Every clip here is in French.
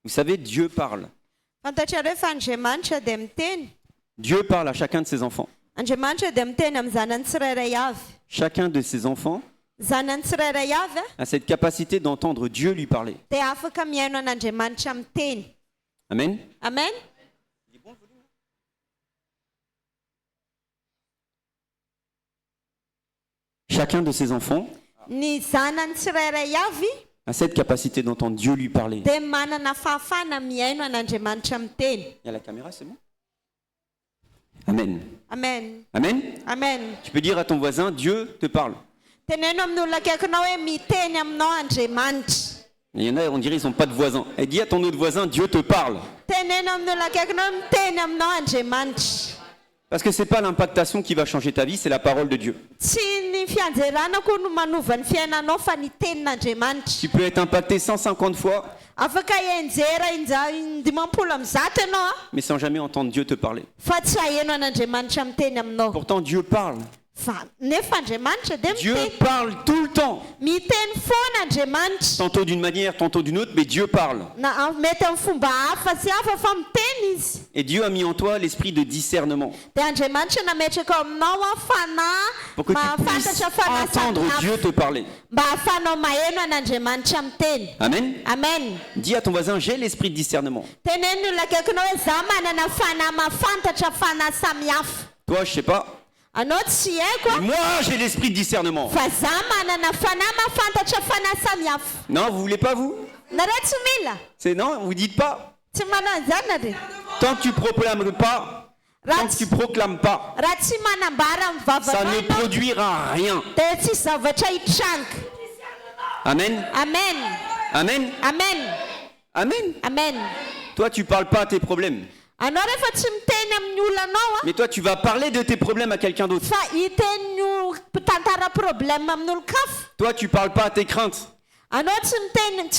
Vous savez, Dieu parle. Fantatrareo fa Andriamanitra dia miteny. Dieu parle à chacun de ses enfants. Andriamanitra dia miteny amin'ny zanany tsirairay avy. Chacun de ses enfants Zanany tsirairay avy a cette capacité d'entendre Dieu lui parler. dia afaka mihaino an'Andriamanitra miteny. Amen. Amen. Chacun de ses enfants Ny zanany tsirairay avy a cette capacité d'entendre Dieu lui parler. dia manana fahafahana mihaino an'Andriamanitra miteny. Il y a la caméra, c'est bon? Amen. Amen. Amen. Amen. Tu peux dire à ton voisin, Dieu te parle. Teneno amin'ny olona akaikinao hoe miteny aminao Andriamanitra. Il y en a, on dirait, ils n'ont pas de voisin. Et dis à ton autre voisin, Dieu te parle. Teneno amin'ny olona akaikinao miteny aminao Andriamanitra. Parce que ce n'est pas l'impactation qui va changer ta vie, c'est la parole de Dieu. Tsy ny fianjeranako no manova ny fiainanao fa ny tenin'Andriamanitra. Tu peux être impacté 150 fois, Afaka enjera dimampolo amin'ny zato ianao mais sans jamais entendre Dieu te parler. fa tsy hahaino an'Andriamanitra miteny aminao. Pourtant, Dieu parle. Fa nefa Andriamanitra dia Dieu miteny. parle tout le temps. Miteny foana Andriamanitra. Tantôt d'une manière, tantôt d'une autre, mais Dieu parle. Na mety amin'ny fomba hafa sy hafa fa miteny izy. Et Dieu a mis en toi l'esprit de discernement Dia Andriamanitra nametraka aminao pour que tu puisses entendre Dieu te parler. mba ahafahanao maheno an'Andriamanitra miteny. Amen. Amen. Dis à ton voisin, j'ai l'esprit de discernement. Teneny ny olona akaikinao hoe za manana fanahy mahafantatra fanahy samihafa. Toi, je sais pas. Anao tsy haiko Moi, j'ai l'esprit de discernement. fa za manana fanahy mahafantatra fanahy samihafa. Non, vous voulez pas, vous? Nareo tsy mila? C'est non, vous dites pas. Tsy manao an'izany nareo. Tant que tu proclames pas, tant Raha que tu tsy proclames pas, raha tsy manambara amin'ny ça vavanao ne ianao produira rien. dia tsy zavatra hitranga. Amen. Amen. Amen. Amen. Amen. Amen. Toi, tu parles pas à tes problèmes. Anao rehefa tsy miteny amin'ny olonanao Mais toi, tu vas parler de tes problèmes à quelqu'un d'autre. fa hiteny no tantara problème amin'ny olo-kafa. Toi, tu parles pas à tes craintes. Anao tsy miteny amin'ny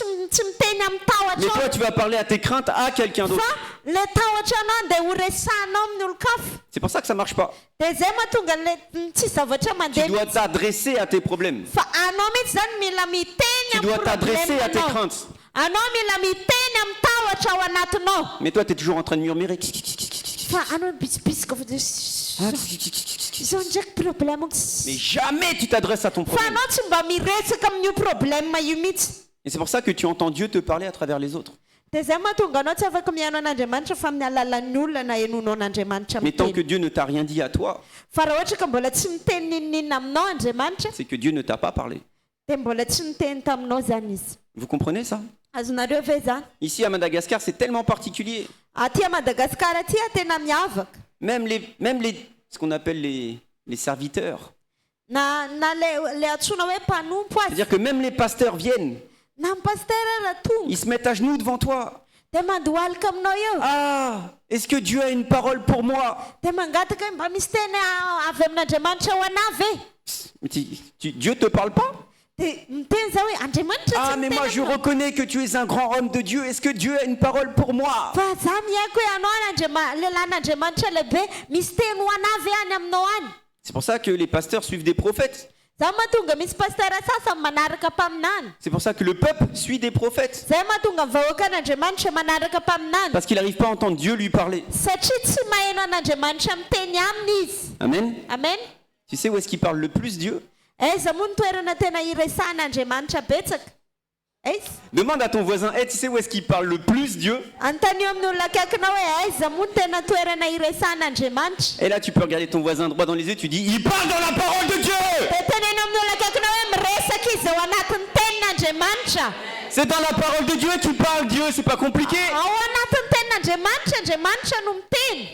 Mais toi, tahotra tu vas parler à tes craintes à quelqu'un d'autre. fa le tahotra anao dia ho resahanao amin'ny olo-kafa. C'est pour ça que ça marche pas. Dia zay mahatonga le tsy zavatra Tu mandeha dois t'adresser à tes problèmes. fa anao mihitsy zany mila miteny Tu dois amin'ny t'adresser à tes problemanao. craintes. Anao mila miteny amin'ny tahotra ao anatinao Mais toi, tu es toujours en train de murmurer. fa anao bitsibitsika zao ndraiky problème Mais jamais tu t'adresses à ton fa problème. anao tsy mba miresaka amin'io problème io mihitsy. Et c'est pour ça que tu entends Dieu te parler à travers les autres. Dia zay mahatonga anao tsy afaka mihaino an'Andriamanitra fa amin'ny alalan'ny olona na henonao an'Andriamanitra Mais tant que miteny. Dieu ne t'a rien dit à toi, Fa raha ohatra ka mbola tsy miteny ninninina aminao Andriamanitra c'est que Dieu ne t'a pas parlé. dia mbola tsy miteny taminao zany izy. Vous comprenez ça? Azonareo ve zany? Ici à Madagascar, c'est tellement particulier. Aty à Madagascar aty tena miavaka. Même ce qu'on appelle les serviteurs. Na le antsoina hoe mpanompo azy. C'est-à-dire que même les pasteurs viennent, Na ny pasitera raha tonga ils se mettent à genoux devant toi. dia mandohalika aminao eo. Ah, est-ce que Dieu a une parole pour moi? Dia mangataka hoe mba misy teny avy amin'Andriamanitra ho anah ve? Mais Dieu te parle pas? Dia miteny zao hoe Andriamanitra Ah, tsy mais moi je miteny aminao. reconnais que tu es un grand homme de Dieu. Est-ce que Dieu a une parole pour moi? Fa za mihaiko hoe anao lehilahin'Andriamanitra lehibe misy teny ho anah ve any aminao any? C'est pour ça que les pasteurs suivent des prophètes. Zay mahatonga misy pasitera sasany manaraka mpaminany. C'est pour ça que le peuple suit des prophètes. Zay mahatonga ny vahoakan'Andriamanitra manaraka mpaminany. Parce qu'il n'arrive pas à entendre Dieu lui parler. Satria tsy maheno an'Andriamanitra miteny aminy izy. Amen. Amen. Tu sais où est-ce qu'il parle le plus Dieu? Aiza moa ny toerana tena iresahan'Andriamanitra betsaka? Aiza? Demande à ton voisin, hey, tu sais où est-ce qu'il parle le plus Dieu? Anontany eo amin'ny olona akaikinao hoe aiza moa ny tena toerana iresahan'Andriamanitra? Et là tu peux regarder ton voisin droit dans les yeux, tu dis, il parle dans la parole de Dieu! Dia teneno amin'ny olona akaikinao hoe miresaka izy ao anatin'ny tenin'Andriamanitra. C'est dans la parole de Dieu qu'il parle, Dieu, c'est pas compliqué. Ao anatin'ny tenin'Andriamanitra, Andriamanitra no miteny.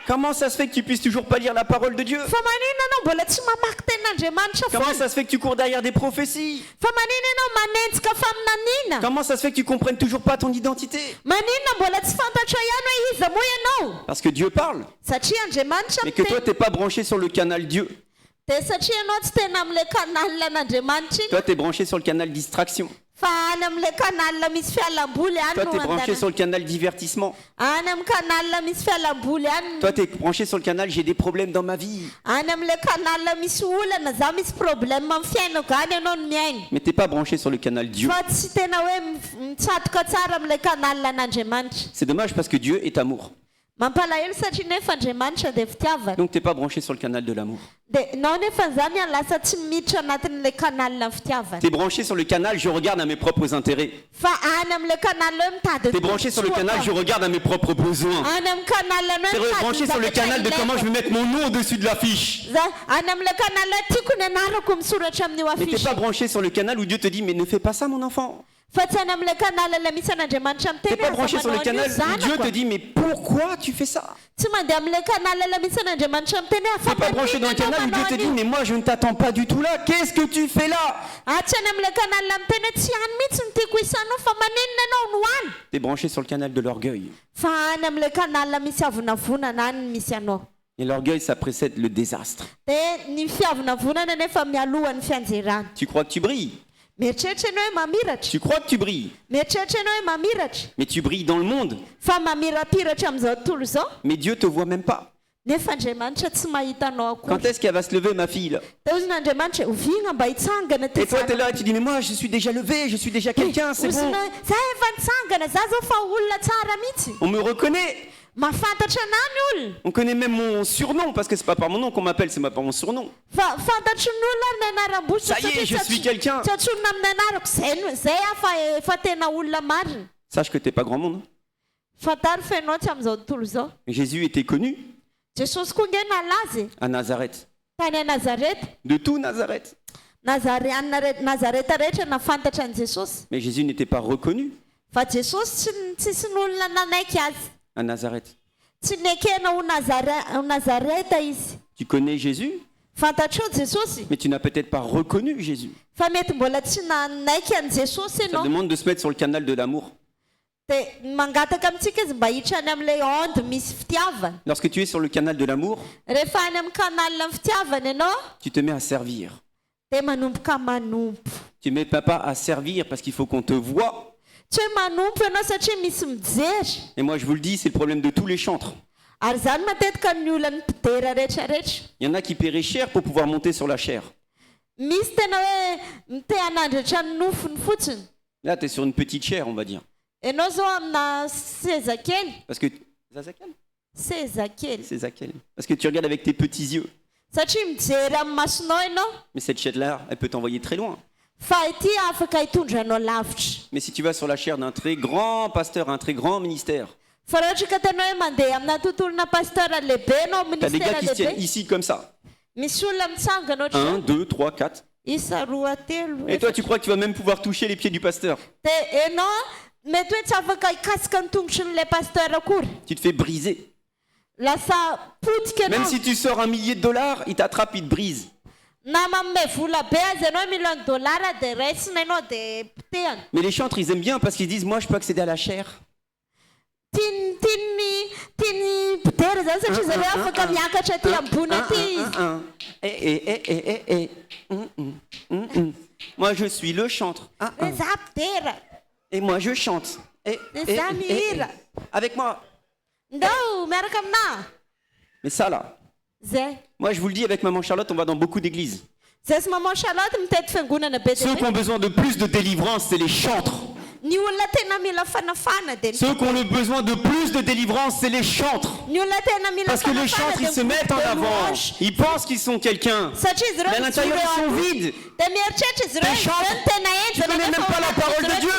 Comment ça se fait que tu puisses toujours pas lire la parole de Dieu? Fa manino ianao mbola tsy mamaky tenin'Andriamanitra Comment foana? ça se fait que tu cours derrière des prophéties? Fa manino ianao manenjika faminaniana? Comment ça se fait que tu comprennes toujours pas ton identité? Manino mbola tsy fantatra ihany hoe iza moa ianao? Parce que Dieu parle, Satria Andriamanitra mais que toi miteny. t'es pas branché sur le canal Dieu. Dia satria ianao tsy tena amin'ilay kanalina an'Andriamanitra iny Toi t'es branché sur le canal distraction. fa any am'le canal misy fialamboly any Toi, no tu es branché andana. sur le canal divertissement. Any am canal misy fialamboly any. Toi, tu es branché sur le canal j'ai des problèmes dans ma vie. Any am'le canal misy olana za misy problème amin'ny fiainako any ianao no miaina. Mais tu n'es pas branché sur le canal Dieu. Fa tsy tena hoe mitsatoka tsara am'le canal an'Andriamanitra. C'est dommage parce que Dieu est amour. Mampalahelo satria nefa Andriamanitra dia fitiavana. Donc, tu n'es pas branché sur le canal de l'amour. Dia nao nefa zany lasa tsy miditra anatin'le canal fitiavana. Tu es branché sur le canal, je regarde à mes propres intérêts. Fa any am'le canal hoe mitady. Tu es branché sur le canal, je regarde à mes propres besoins. Any am canal Tu es branché sur le canal de comment je vais mettre mon nom au-dessus de l'affiche. Any am'le canal tiako ny anarako misoratra amin'io Mais tu n'es affiche. pas branché sur le canal où Dieu te dit mais ne fais pas ça mon enfant. Fa tsy any am'le canal la misy an'Andriamanitra Tu n'es miteny pas branché sur le canal où Dieu te dit mais pourquoi tu fais ça. tsy mandeha am'le canal la misy an'Andriamanitra miteny Tu n'es pas branché dans le canal où Dieu te dit mais moi je ne t'attends pas du tout là. Qu'est-ce que tu fais là. tsy any am'le canal miteny hoe tsy any mihitsy ny tiako isanao fa maninona ianao no any. Tu es branché sur le canal de l'orgueil. Fa any am'le canal misy avonavonana any no misy anao. Et l'orgueil ça précède le désastre. Dia ny fiavonavonana nefa mialohan'ny fianjerana. Tu crois que tu brilles. Mieritreritra ianao hoe mamiratra. Tu crois que tu brilles. Mieritreritra ianao hoe mamiratra. Mais tu brilles dans le monde. Fa mamirapiratra amin'izao tontolo izao. Mais Dieu te voit même pas. Nefa Andriamanitra tsy mahita anao akory. Quand est-ce qu'elle va se lever ma fille là. Taozin'Andriamanitra ovigna mba hitsangana Et toi tu es là et tu dis mais moi je suis déjà levé, je suis déjà quelqu'un, c'est bon. za efa nitsangana za zao fa olona tsara mihitsy. On me reconnaît. Mahafantatra anany olona. On connaît même mon surnom parce que c'est pas par mon nom qu'on m'appelle, c'est par mon surnom. Fa fantatry ny olona ny anaram-botra. Ça y est, je suis quelqu'un. Tsy atsonona amin'ny anarako zay efa tena olona marina. Sache que t'es pas grand monde. Fantary fa ianao tsy amin'izao tontolo izao. Jésus était connu Jesosy koa nge nalazy à Nazareth. tany a Nazareta. De tout Nazareth. Nazareta rehetra nafantatra an Jesosy. Mais Jésus n'était pas reconnu Fa Jesosy tsisy ny olona nanaiky azy. à Nazareth. Tsy nekena ho Nazareta izy. Tu connais Jésus, Fantatrao Jesosy. mais tu n'as peut-être pas reconnu Jésus. Fa mety mbola tsy nanaiky an Jesosy Ça ianao. demande de se mettre sur le canal de l'amour. Dia mangataka amintsika izy mba hitrany amin'ilay onde misy fitiavana. Lorsque tu es sur le canal de l'amour, Rehefa any amin'ny canal ny fitiavana ianao tu te mets à servir. dia manomboka manompo. Tu ne mets pas à servir parce qu'il faut qu'on te voie. Tsy hoe manompo ianao satria misy mijery. Et moi je vous le dis, c'est le problème de tous les chantres. Ary zany matetika ny olany mpidera rehetrarehetra. Il y en a qui paieraient cher pour pouvoir monter sur la chair. Misy tena hoe mite hanandratra ny nofony fotsiny. Là, tu es sur une petite chair, on va dire. Ianao zao amina seza kely. Parce que... Zazakel. Seza kely. C'est Zakel. Parce que tu regardes avec tes petits yeux. Satria mijery amin'ny masonao ianao. Mais cette chair-là, elle peut t'envoyer très loin. Fa ity afaka hitondranao lavitra. Mais si tu vas sur la chair d'un très grand pasteur, un très grand ministère, Fa raha ohatra ka tena hoe mandeha amina tontolona pasteur lehibe anao tu as des gars ministère qui se tiennent lehibe. ici comme ça. Misy olona mitsangana 1, ohatra 2, 3, 4. isa roa telo. Et toi, tu crois que tu vas même pouvoir toucher les pieds du pasteur. Dia ianao mety hoe tsy afaka hikasika ny tongotry n'ilay pasteur akory. Tu te fais briser. Lasa potika Même ianao. si tu sors $1 million, il t'attrape, il te brise. Na manome vola be azy ianao $1 million dia raisina ianao dia potehana. Mais les chantres, ils aiment bien parce qu'ils disent, moi, je peux accéder à la chair. Tiany potera zany satria zareo afaka miakatra aty ambony aty izy. Moi, je suis le chantre. Dia za potera. Et moi, je chante. Dia za mihira. Avec moi. Ndao miaraka aminahy. Mais ça, là, Zay. moi, je vous le dis, avec Maman Charlotte, on va dans beaucoup d'églises. Zay sy maman Charlotte mitety fiangonana be Ceux qui ont besoin de plus de délivrance, c'est les chantres. Ny olona tena mila fanafana dia Ceux qui ont le besoin de plus de délivrance, c'est les chantres. ny olona tena mila Parce que les chantres, ils se mettent en avant. Ils pensent qu'ils sont quelqu'un. satria izy Mais à l'intérieur, ils sont vides. dia mieritreritra izy Tes ireo chantres, izany tena tu connais même pas la parole de Dieu.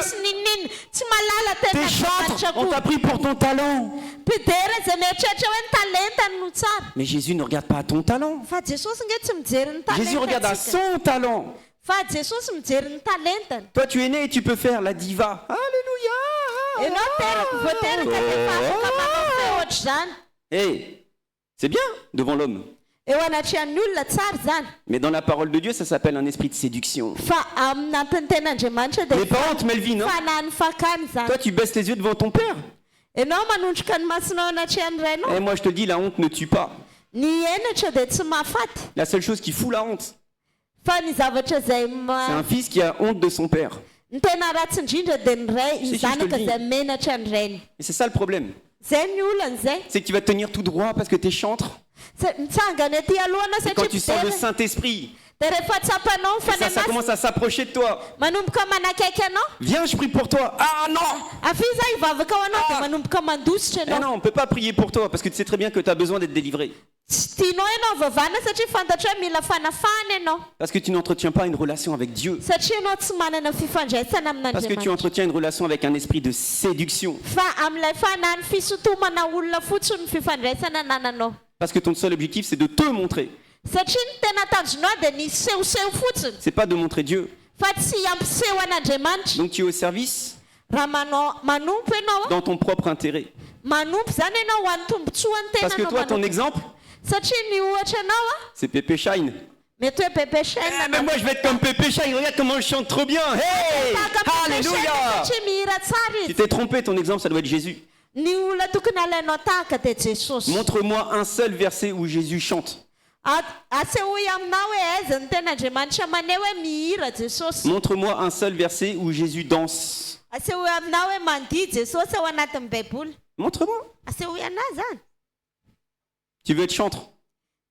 tsy malala Tes tena chantres, on t'a pris pour ton talent. mpidera zay mieritreritra hoe ny talentany no tsara. Mais Jésus ne regarde pas à ton talent. Fa Jesosy nge tsy mijery ny Jésus regarde à talentantsika. son talent. Fa Jesosy mijery ny talentany. Toi, tu es né et tu peux faire la diva. Alléluia. Ianao teraka voateraka dia efa afaka manao feo ohatra zany. Hey, c'est bien devant l'homme. Eo anatrehan'ny olona tsara zany. Mais dans la parole de Dieu, ça s'appelle un esprit de séduction. Fa aminatiny ten'Andriamanitra dia Mais pas honte, Melvin. Hein? fanany fakany zany. Toi, tu baisses les yeux devant ton père. Ianao manondraka ny masonao anatrehan'ny rainao. Et moi, je te dis, la honte ne tue pas. Ny henatra dia tsy mahafaty. La seule chose qui fout la honte, Fa ny zavatra izay c'est un fils qui a honte de son père. Ny tena ratsy indrindra dia ny ray ny Si, je te le zanaka dis. izay menatra ny rainy. Et c'est ça le problème. Zay ny olana zay. C'est que tu vas te tenir tout droit parce que tu es chantre. Mitsangana aty alohana Et quand satria tu sens le pidera. Saint-Esprit, Dia rehefa tsapanao ny et ça commence fananasy à s'approcher de toi. manomboka manakaiky anao. Viens, je prie pour toi. Ah non! Afiza hivavaka ao anao dia manomboka mandositra Eh anao. non, on ne peut pas prier pour toi parce que tu sais très bien que tu as besoin d'être délivré. Tsy tianao ianao vavana satria fantatra hoe mila fanafana ianao. Parce que tu n'entretiens pas une relation avec Dieu. Satria ianao tsy manana fifandraisana Parce que tu amin'Andriamanitra. entretiens une relation avec un esprit de séduction. Fa amin'ilay fanany fisotomana olona fotsiny ny fifandraisana nananao. Parce que ton seul objectif, c'est de te montrer. Satria ny tena tanjonao dia ny sehoseho fotsiny C'est pas de montrer Dieu. fa tsy ampiseho an'Andriamanitra. Donc tu es au service Raha manompo ianao a, dans ton propre intérêt. manompo zany ianao ho an'ny tombotsoan'ny Parce que tenanao toi, ton manompo. exemple, Satria ny ohatra anao a, c'est Pépé Shine. mety hoe Pépé Shine Eh, mais moi, je vais être comme Pépé Shine. Regarde comment je chante trop bien. Hey! Alléluia! satria mihira tsara Tu izy. t'es trompé, ton exemple, ça doit être Jésus. Ny olona tokony alainao tahaka dia Jesosy. Montre-moi un seul verset où Jésus chante. Asehoy aminao hoe aiza ny ten'Andriamanitra maneho hoe mihira Jesosy. Montre-moi un seul verset où Jésus danse. Asehoy aminao hoe mandihy Jesosy ao anatin'ny Baiboly. Montre-moi. Asehoy anazy zany. Tu veux être chantre.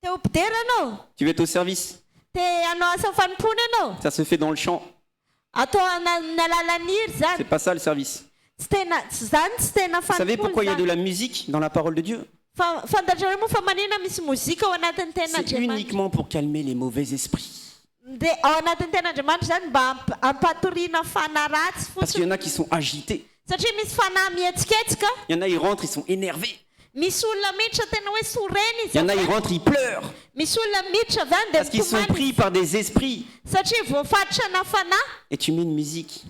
Te ho pidera anao. Tu veux être au service. Te hanao asa fanimpona anao. Ça se fait dans le chant. Atao amin'ny alalan'ny hira C'est zany. pas ça le service. Zany tsy tena Vous savez pourquoi il y a de fanimpona. la musique dans la parole de Dieu? Fantatrareo moa fa manina misy mozika ao anatin'ny C'est ten'Andriamanitra. uniquement pour calmer les mauvais esprits. Dia ao anatin'ny ten'Andriamanitra zany mba ampatoriana fanahy ratsy Parce qu'il y fotsiny. en a qui sont agités. Satria misy fanahy mihetsiketsika. Il y en a, ils rentrent, ils sont énervés. Misy olona miditra tena hoe sorena Il y en a, izy. ils rentrent, ils pleurent. Misy olona miditra avy any dia Parce qu'ils sont mitomany. pris par des esprits. Satria voafatotrana fanahy Et tu mets une musique.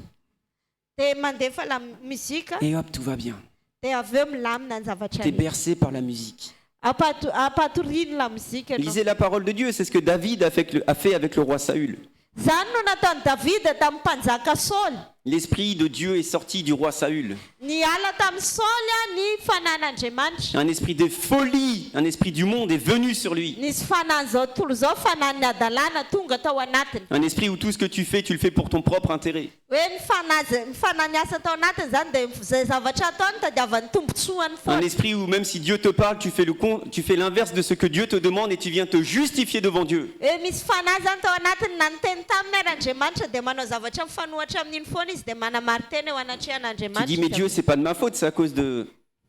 dia mandefa la muzika Et hop, tout va bien. dia avy eo milamina ny zavatra Tu es rehetra. bercé par la musique. Ampatoriany la muzika ianao. Lisez la parole de Dieu. C'est ce que David a fait avec le roi Saül. Zany no nataony Davida tamin'ny mpanjaka Saoly. L'esprit de Dieu est sorti du roi Saül. Ny ala tamin'ny Saoly a ny fanan'Andriamanitra. Un esprit de folie, un esprit du monde est venu sur lui. Nisy fanahy zao tontolo zao fanahy adalàna tonga tao anatiny. Un esprit où tout ce que tu le fais pour ton propre intérêt. Hoe ny fanahy niasa tao anatiny zany dia zay zavatra ataony tadiavan'ny tombotsoany Un foana. esprit où même si Dieu te parle, tu fais l'inverse de ce que Dieu te demande et tu viens te justifier devant Dieu. Hoe misy fanahy zany tao anatiny na niteny taminy ary Andriamanitra dia manao zavatra mifanohatra amin'iny foana izy dia manamariteny eo Tu dis, mais anatrehan'Andriamanitra. Dieu, c'est pas de ma faute, c'est à cause de...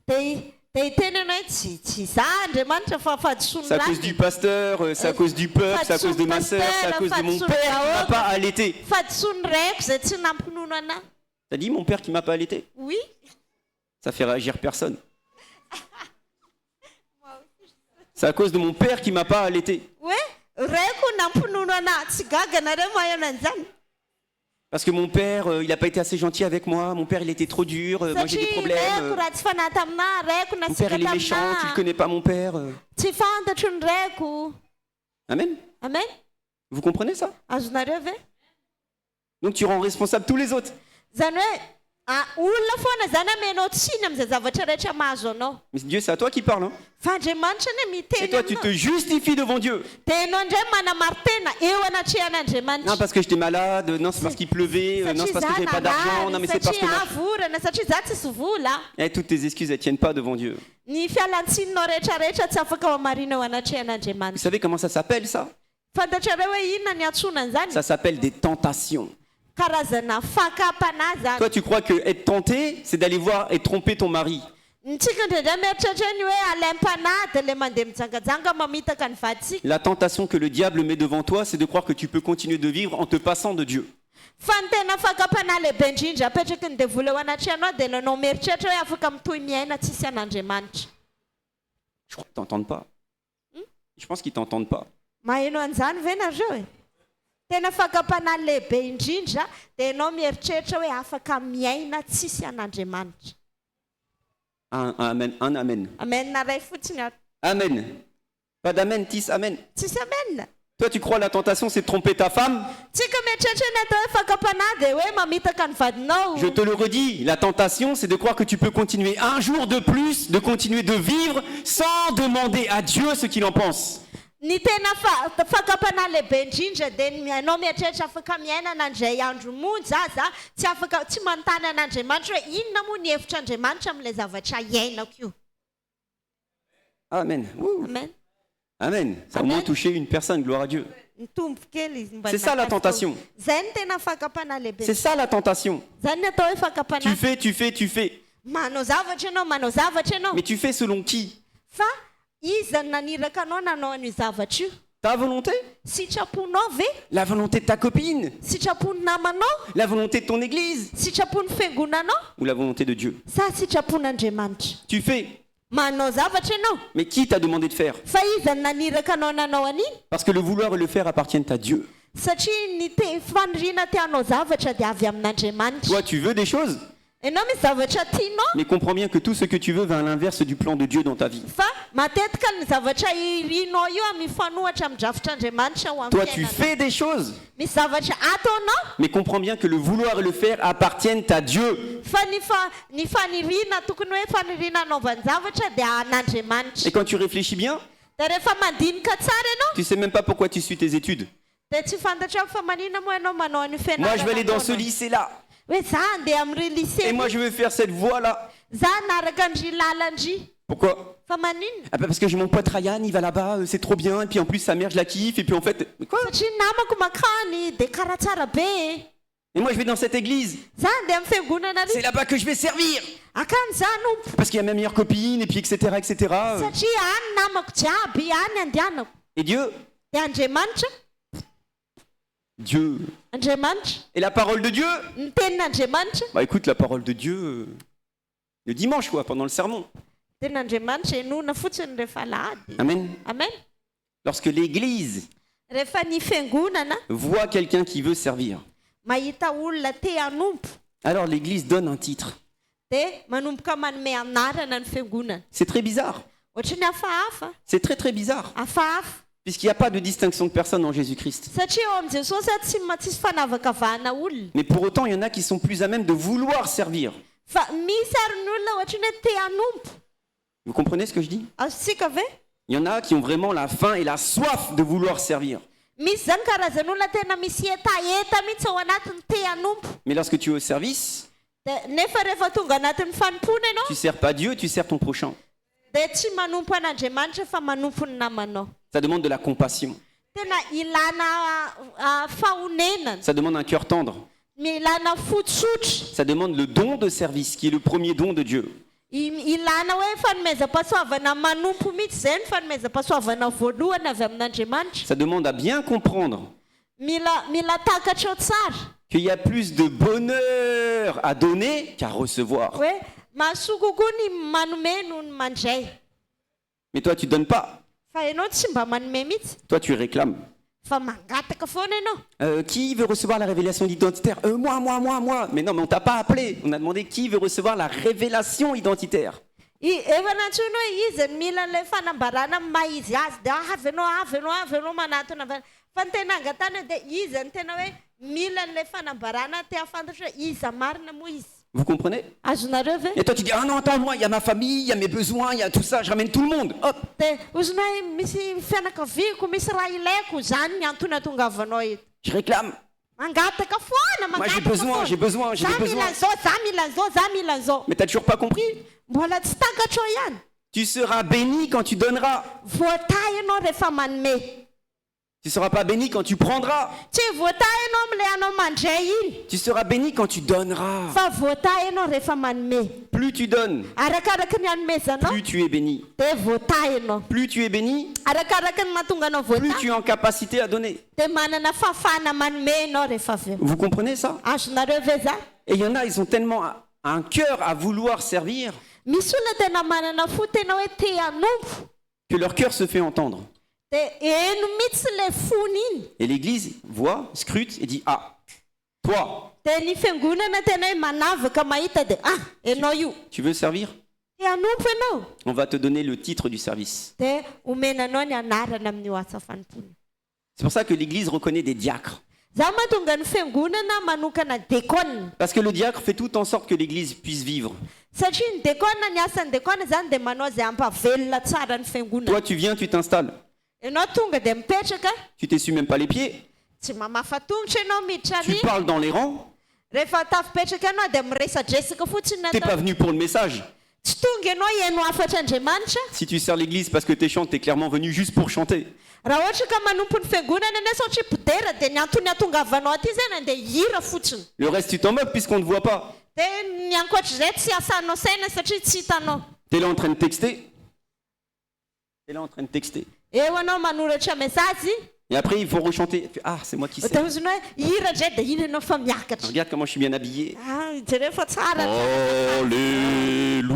Dia hiteny ianao hoe tsy za Andriamanitra fa fahadisoany C'est à cause du pasteur, c'est à cause du peuple, c'est à cause de ma sœur, c'est à cause de mon père qui m'a pas allaité. fahadisoany raiko zay tsy nampinono anahy. T'as dit mon père qui m'a pas allaité? Oui. Ça fait réagir personne. C'est à cause de mon père qui m'a pas allaité. Hoe raiko nampinono anahy tsy gaga nareo maheno an'izany. Parce que mon père, il n'a pas été assez gentil avec moi. Mon père, il était trop dur. Moi, j'ai des Satria problèmes. raiko ratsy fanahy taminahy raiko Mon père, nasika il est méchant. Tu ne taminahy connais pas mon père. tsy fantatro ny raiko. Amen. Amen. Vous comprenez ça? Azonareo ve? Donc tu rends responsable tous les autres. Zany hoe olona foana zany amenao tsiny amin'izay zavatra rehetra mahazo anao. Mais Dieu, c'est à toi qui parle. Hein? Fa Andriamanitra ny Et miteny toi, tu te aminao. justifies devant Dieu. Dia ianao indray manamaritena eo anatrehan'Andriamanitra. Non, parce que j'étais malade. Non, c'est parce qu'il pleuvait. Non, c'est parce que j'avais pas d'argent. Non, mais c'est parce que... satria avorana satria za tsisy vola. Et toutes tes excuses, elles tiennent pas devant Dieu. Ny fialan-tsinonao rehetrarehetra tsy afaka hoamarina eo Vous anatrehan'Andriamanitra. savez comment ça s'appelle, ça? Fantatrareo hoe inona ny antsonany zany? Ça s'appelle des tentations. Karazana fakapana zany. Toi, tu crois que être tenté, c'est d'aller voir et tromper ton mari. Ntsika indraindray mieritrereny hoe alaim-panahy dia le mandeha mijangajanga mamitaka ny vaditsika. La tentation que le diable met devant toi, c'est de croire que tu peux continuer de vivre en te passant de Dieu. Fa ny tena fakapanahy lehibe indrindra apetraky ny devoly eo anatrehanao dia nanao mieritreritra hoe afaka mitohy miaina tsisy an'Andriamanitra. Je crois qu'ils t'entendent pas. Je pense qu'ils t'entendent pas. Maheno an'izany ve nareo e? Tena fakapanahy lehibe indrindra dia ianao mieritreritra hoe afaka miaina tsisy an'Andriamanitra. Un amen, un amen. Amen na ray fotsiny ato. Amen. Pas d'amen, tis amen. Tsisy amen. Toi, tu crois la tentation, c'est de tromper ta femme? Tsika mieritreritra ny atao hoe fakapanahy dia hoe mamitaka ny vadinao. Je te le redis, la tentation, c'est de croire que tu peux continuer un jour de plus, de continuer de vivre sans demander à Dieu ce qu'il en pense. Ny tena fakapana lehibe indrindra dia anao mieritreritra afaka miaina nandray andro monja tsy manontany an'Andriamanitra hoe inona moa ny hevitr'Andriamanitra amin'ilay zavatra iainako io. Amen. Ouh. Amen. Amen. Ça a au moins touché une personne, gloire à Dieu. Mitombo kely izy mba C'est ça la tentation. Zay ny tena fakapana lehibe. C'est ça la tentation. Zany ny atao hoe fakapana. Tu fais. Manao zavatra ianao. Mais tu fais selon qui? Fa iza ny naniraka anao nanao an'io zavatra io? Ta volonté? Sitraponao ve? La volonté de ta copine? Sitrapon'ny namanao? La volonté de ton église? Sitrapon'ny fiangonanao? Ou la volonté de Dieu? Sa sitrapon'Andriamanitra? Tu fais. Manao zavatra ianao. Mais qui t'a demandé de faire? Fa iza ny naniraka anao nanao an'iny? Parce que le vouloir et le faire appartiennent à Dieu. Satria ny faniriana tianao zavatra dia avy amin'Andriamanitra. Toi, tu veux des choses? Ianao misy zavatra tianao? Mais comprends bien que tout ce que tu veux va à l'inverse du plan de Dieu dans ta vie. Fa matetika ny zavatra irianao io mifanohatra amin'ny drafitr'Andriamanitra ho amin'ny Toi, tu fiainanao. fais des choses. Misy zavatra ataonao? Mais comprends bien que le vouloir et le faire appartiennent à Dieu. Fa ny faniriana tokony hoe faniriana anaovany zavatra dia an'Andriamanitra. Et quand tu réfléchis bien, Dia rehefa mandinika tsara ianao tu sais même pas pourquoi tu suis tes études. dia tsy fantatra fa manina moa ianao manao an'io fianarana. Moi, je vais aller dans ce lycée-là. Hoe za andeha amin'ireo lycée. Et moi, je vais faire cette voie-là. Za naraka andry lalandry. Pourquoi? Fa manina? Ah bah parce que j'ai mon pote Ryan, il va là-bas, c'est trop bien. Et puis en plus, sa mère, je la kiffe. Et puis en fait, mais quoi? Satria namako makany dia karaha tsara be. Et moi, je vais dans cette église. Za andeha amin'ny fiangonana C'est ary. là-bas que je vais servir. Akany za nompo. Parce qu'il y a ma meilleure copine, et puis etc. etc. Satria any namako jiaby, any andehanako. Et Dieu? Dia Andriamanitra? Dieu. Andriamanitra? Et la parole de Dieu? Ny tenin'Andriamanitra? Bah écoute, la parole de Dieu, le dimanche, quoi, pendant le sermon. Tenin'Andriamanitra enona fotsiny rehefa alahady. Amen. Amen. Lorsque l'église Rehefa ny fiangonana voit quelqu'un qui veut servir, mahita olona te hanompo alors l'église donne un titre. dia manomboka manome anarana ny fiangonana. C'est très bizarre. Ohatrany hafahafa. C'est très très bizarre. Hafahafa. Puisqu'il n'y a pas de distinction de personne en Jésus-Christ. Satria eo amin'i Jesosy tsisy fanavakavahana olona. Mais pour autant, il y en a qui sont plus à même de vouloir servir. Fa misy ary ny olona ohatrany hoe te hanompo. Vous comprenez ce que je dis? Azontsika ve? Il y en a qui ont vraiment la faim et la soif de vouloir servir. Misy zany karazan'olona tena misy etaeta mihitsy ao anatiny te hanompo. Mais lorsque tu es au service, Nefa rehefa tonga anatin'ny fanompona ianao tu ne sers pas Dieu, tu sers ton prochain. dia tsy manompo an'Andriamanitra fa manompo ny namanao. Ça demande de la compassion. Tena ilana fahonenana, Ça demande un cœur tendre. milana fotsotry, Ça demande le don de service, qui est le premier don de Dieu. ilana hoe fanomezam-pahasoavana manompo mihitsy zay ny fanomezam-pahasoavana voalohany avy amin'Andriamanitra. Ça demande à bien comprendre Mila takatra ao tsara qu'il y a plus de bonheur à donner qu'à recevoir. hoe mahasoa kokoa ny manome noho ny mandray. Mais toi, tu ne donnes pas. Fa ianao tsy mba manome mihitsy Toi, tu réclames. fa mangataka foana ianao. Qui veut recevoir la révélation identitaire? Moi. Mais non, mais on t'a pas appelé. On a demandé qui veut recevoir la révélation identitaire. Efa nantsoina hoe izy mila an'ilay fanambarana maha izy azy dia avy ianao manatona fa ny tena angatana dia izy ny tena hoe mila an'ilay fanambarana te hafantatra hoe iza marina moa izy. Vous comprenez? Azonareo ve? Et toi, tu dis, ah non, attends, moi, il y a ma famille, il y a mes besoins, il y a tout ça, je ramène tout le monde. Hop. Dia ozona hoe misy fianakaviako misy raha ilaiko zany ny antony atongavanao eto. Je réclame. Mangataka foana, Moi, j'ai besoin. Za mila an'izao. Mais t'as toujours pas compris? Mbola tsy takatra ao ihany. Tu seras béni quand tu donneras. Voatay ianao rehefa manome. Tu ne seras pas béni quand tu prendras. Tsy voatay ianao amin'ilay anao mandray iny. Tu seras béni quand tu donneras. Fa voatay ianao rehefa manome. Plus tu donnes, Arakaraka ny hanomezanao plus tu es béni. dia voatay ianao. Plus tu es béni, Arakaraka ny mahatonga anao plus voatay tu es en capacité à donner. dia manana fahafahana manome ianao rehefa avy eo. Vous comprenez ça? Azonareo ve zany? Et il y en a, ils ont tellement un cœur à vouloir servir Misy olona tena manana fo tena hoe te hanompo que leur cœur se fait entendre. dia eno mihitsy ilay fony iny. Et l'église voit, scrute et dit, ah, toi, Dia ny fiangonana tena hoe manavaka mahita dia ianao io tu veux servir? te hanompo ianao On va te donner le titre du service. dia omenanao ny anarana amin'io asa fanompona. C'est pour ça que l'église reconnaît des diacres. Za mahatonga ny fiangonana manokana dekona. Parce que le diacre fait tout en sorte que l'église puisse vivre. Satria ny dekona ny asan'ny dekona zany dia manao izay hampavelona tsara ny fiangonana. Toi, tu viens, tu t'installes. Ianao tonga dia mipetraka tu t'essuies même pas les pieds, tsy mamafa tongotra ianao miditra tu ary parles dans les rangs, rehefa tafipetraka ianao dia miresadresaka fotsiny t'es pas venu pour le message. tsy tonga ianao hiaino afatra Andriamanitra. Si tu sers l'église parce que tu chantes, t'es clairement venu juste pour chanter. Raha ohatra ka manompo ny fiangonana ianao satria podera dia ny antony atongavanao aty zay na dia hira fotsiny. Le reste, tu t'en moques puisqu'on ne te voit pas. Dia ny ankoatr'izay tsy asanao saina satria tsy hitanao. T'es là en train de texter. T'es là en train de texter. Eo anao manoratra message Et après, il faut rechanter. Ah, c'est moi qui sais. dia oziny hoe hira dray dia iny ianao fa miakatra. Regarde comment je suis bien habillé. Ah, jereo fa tsara. Alléluia.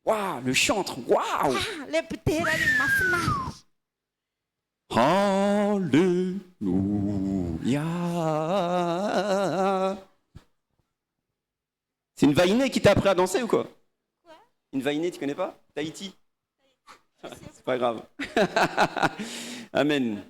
Waouh, le chantre. Waouh. Ah, le podera iny mahafinaritra. Alléluia. C'est une vainée qui t'a appris à danser ou quoi? Une vainée, tu connais pas? Tahiti? C'est pas grave. Amen.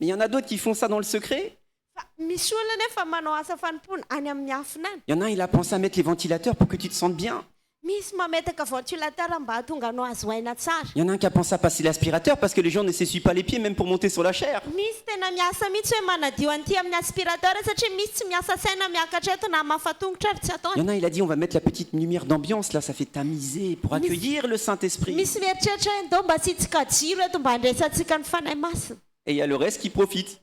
Mais il y en a d'autres qui font ça dans le secret. Fa misy olona nefa manao asa fanompoana any amin'ny afina any. Il y en a un, il a pensé à mettre les ventilateurs pour que tu te sentes bien. Misy mametaka ventilateur mba hatonga anao azo aina tsara. Il y en a un qui a pensé à passer l'aspirateur parce que les gens ne s'essuient pas les pieds même pour monter sur la chair. Misy tena miasa mihitsy hoe manadio an'ity amin'ny aspirateur satria misy tsy miasa saina miakatra eto na mafatongotra ary tsy atao. Il y en a un, il a dit on va mettre la petite lumière d'ambiance là, ça fait tamiser pour accueillir le Saint-Esprit. Misy mieritreritra hoe ndao mba asitsika jiro eto mba handresantsika ny fanahy masina. Et il y a le reste qui profite.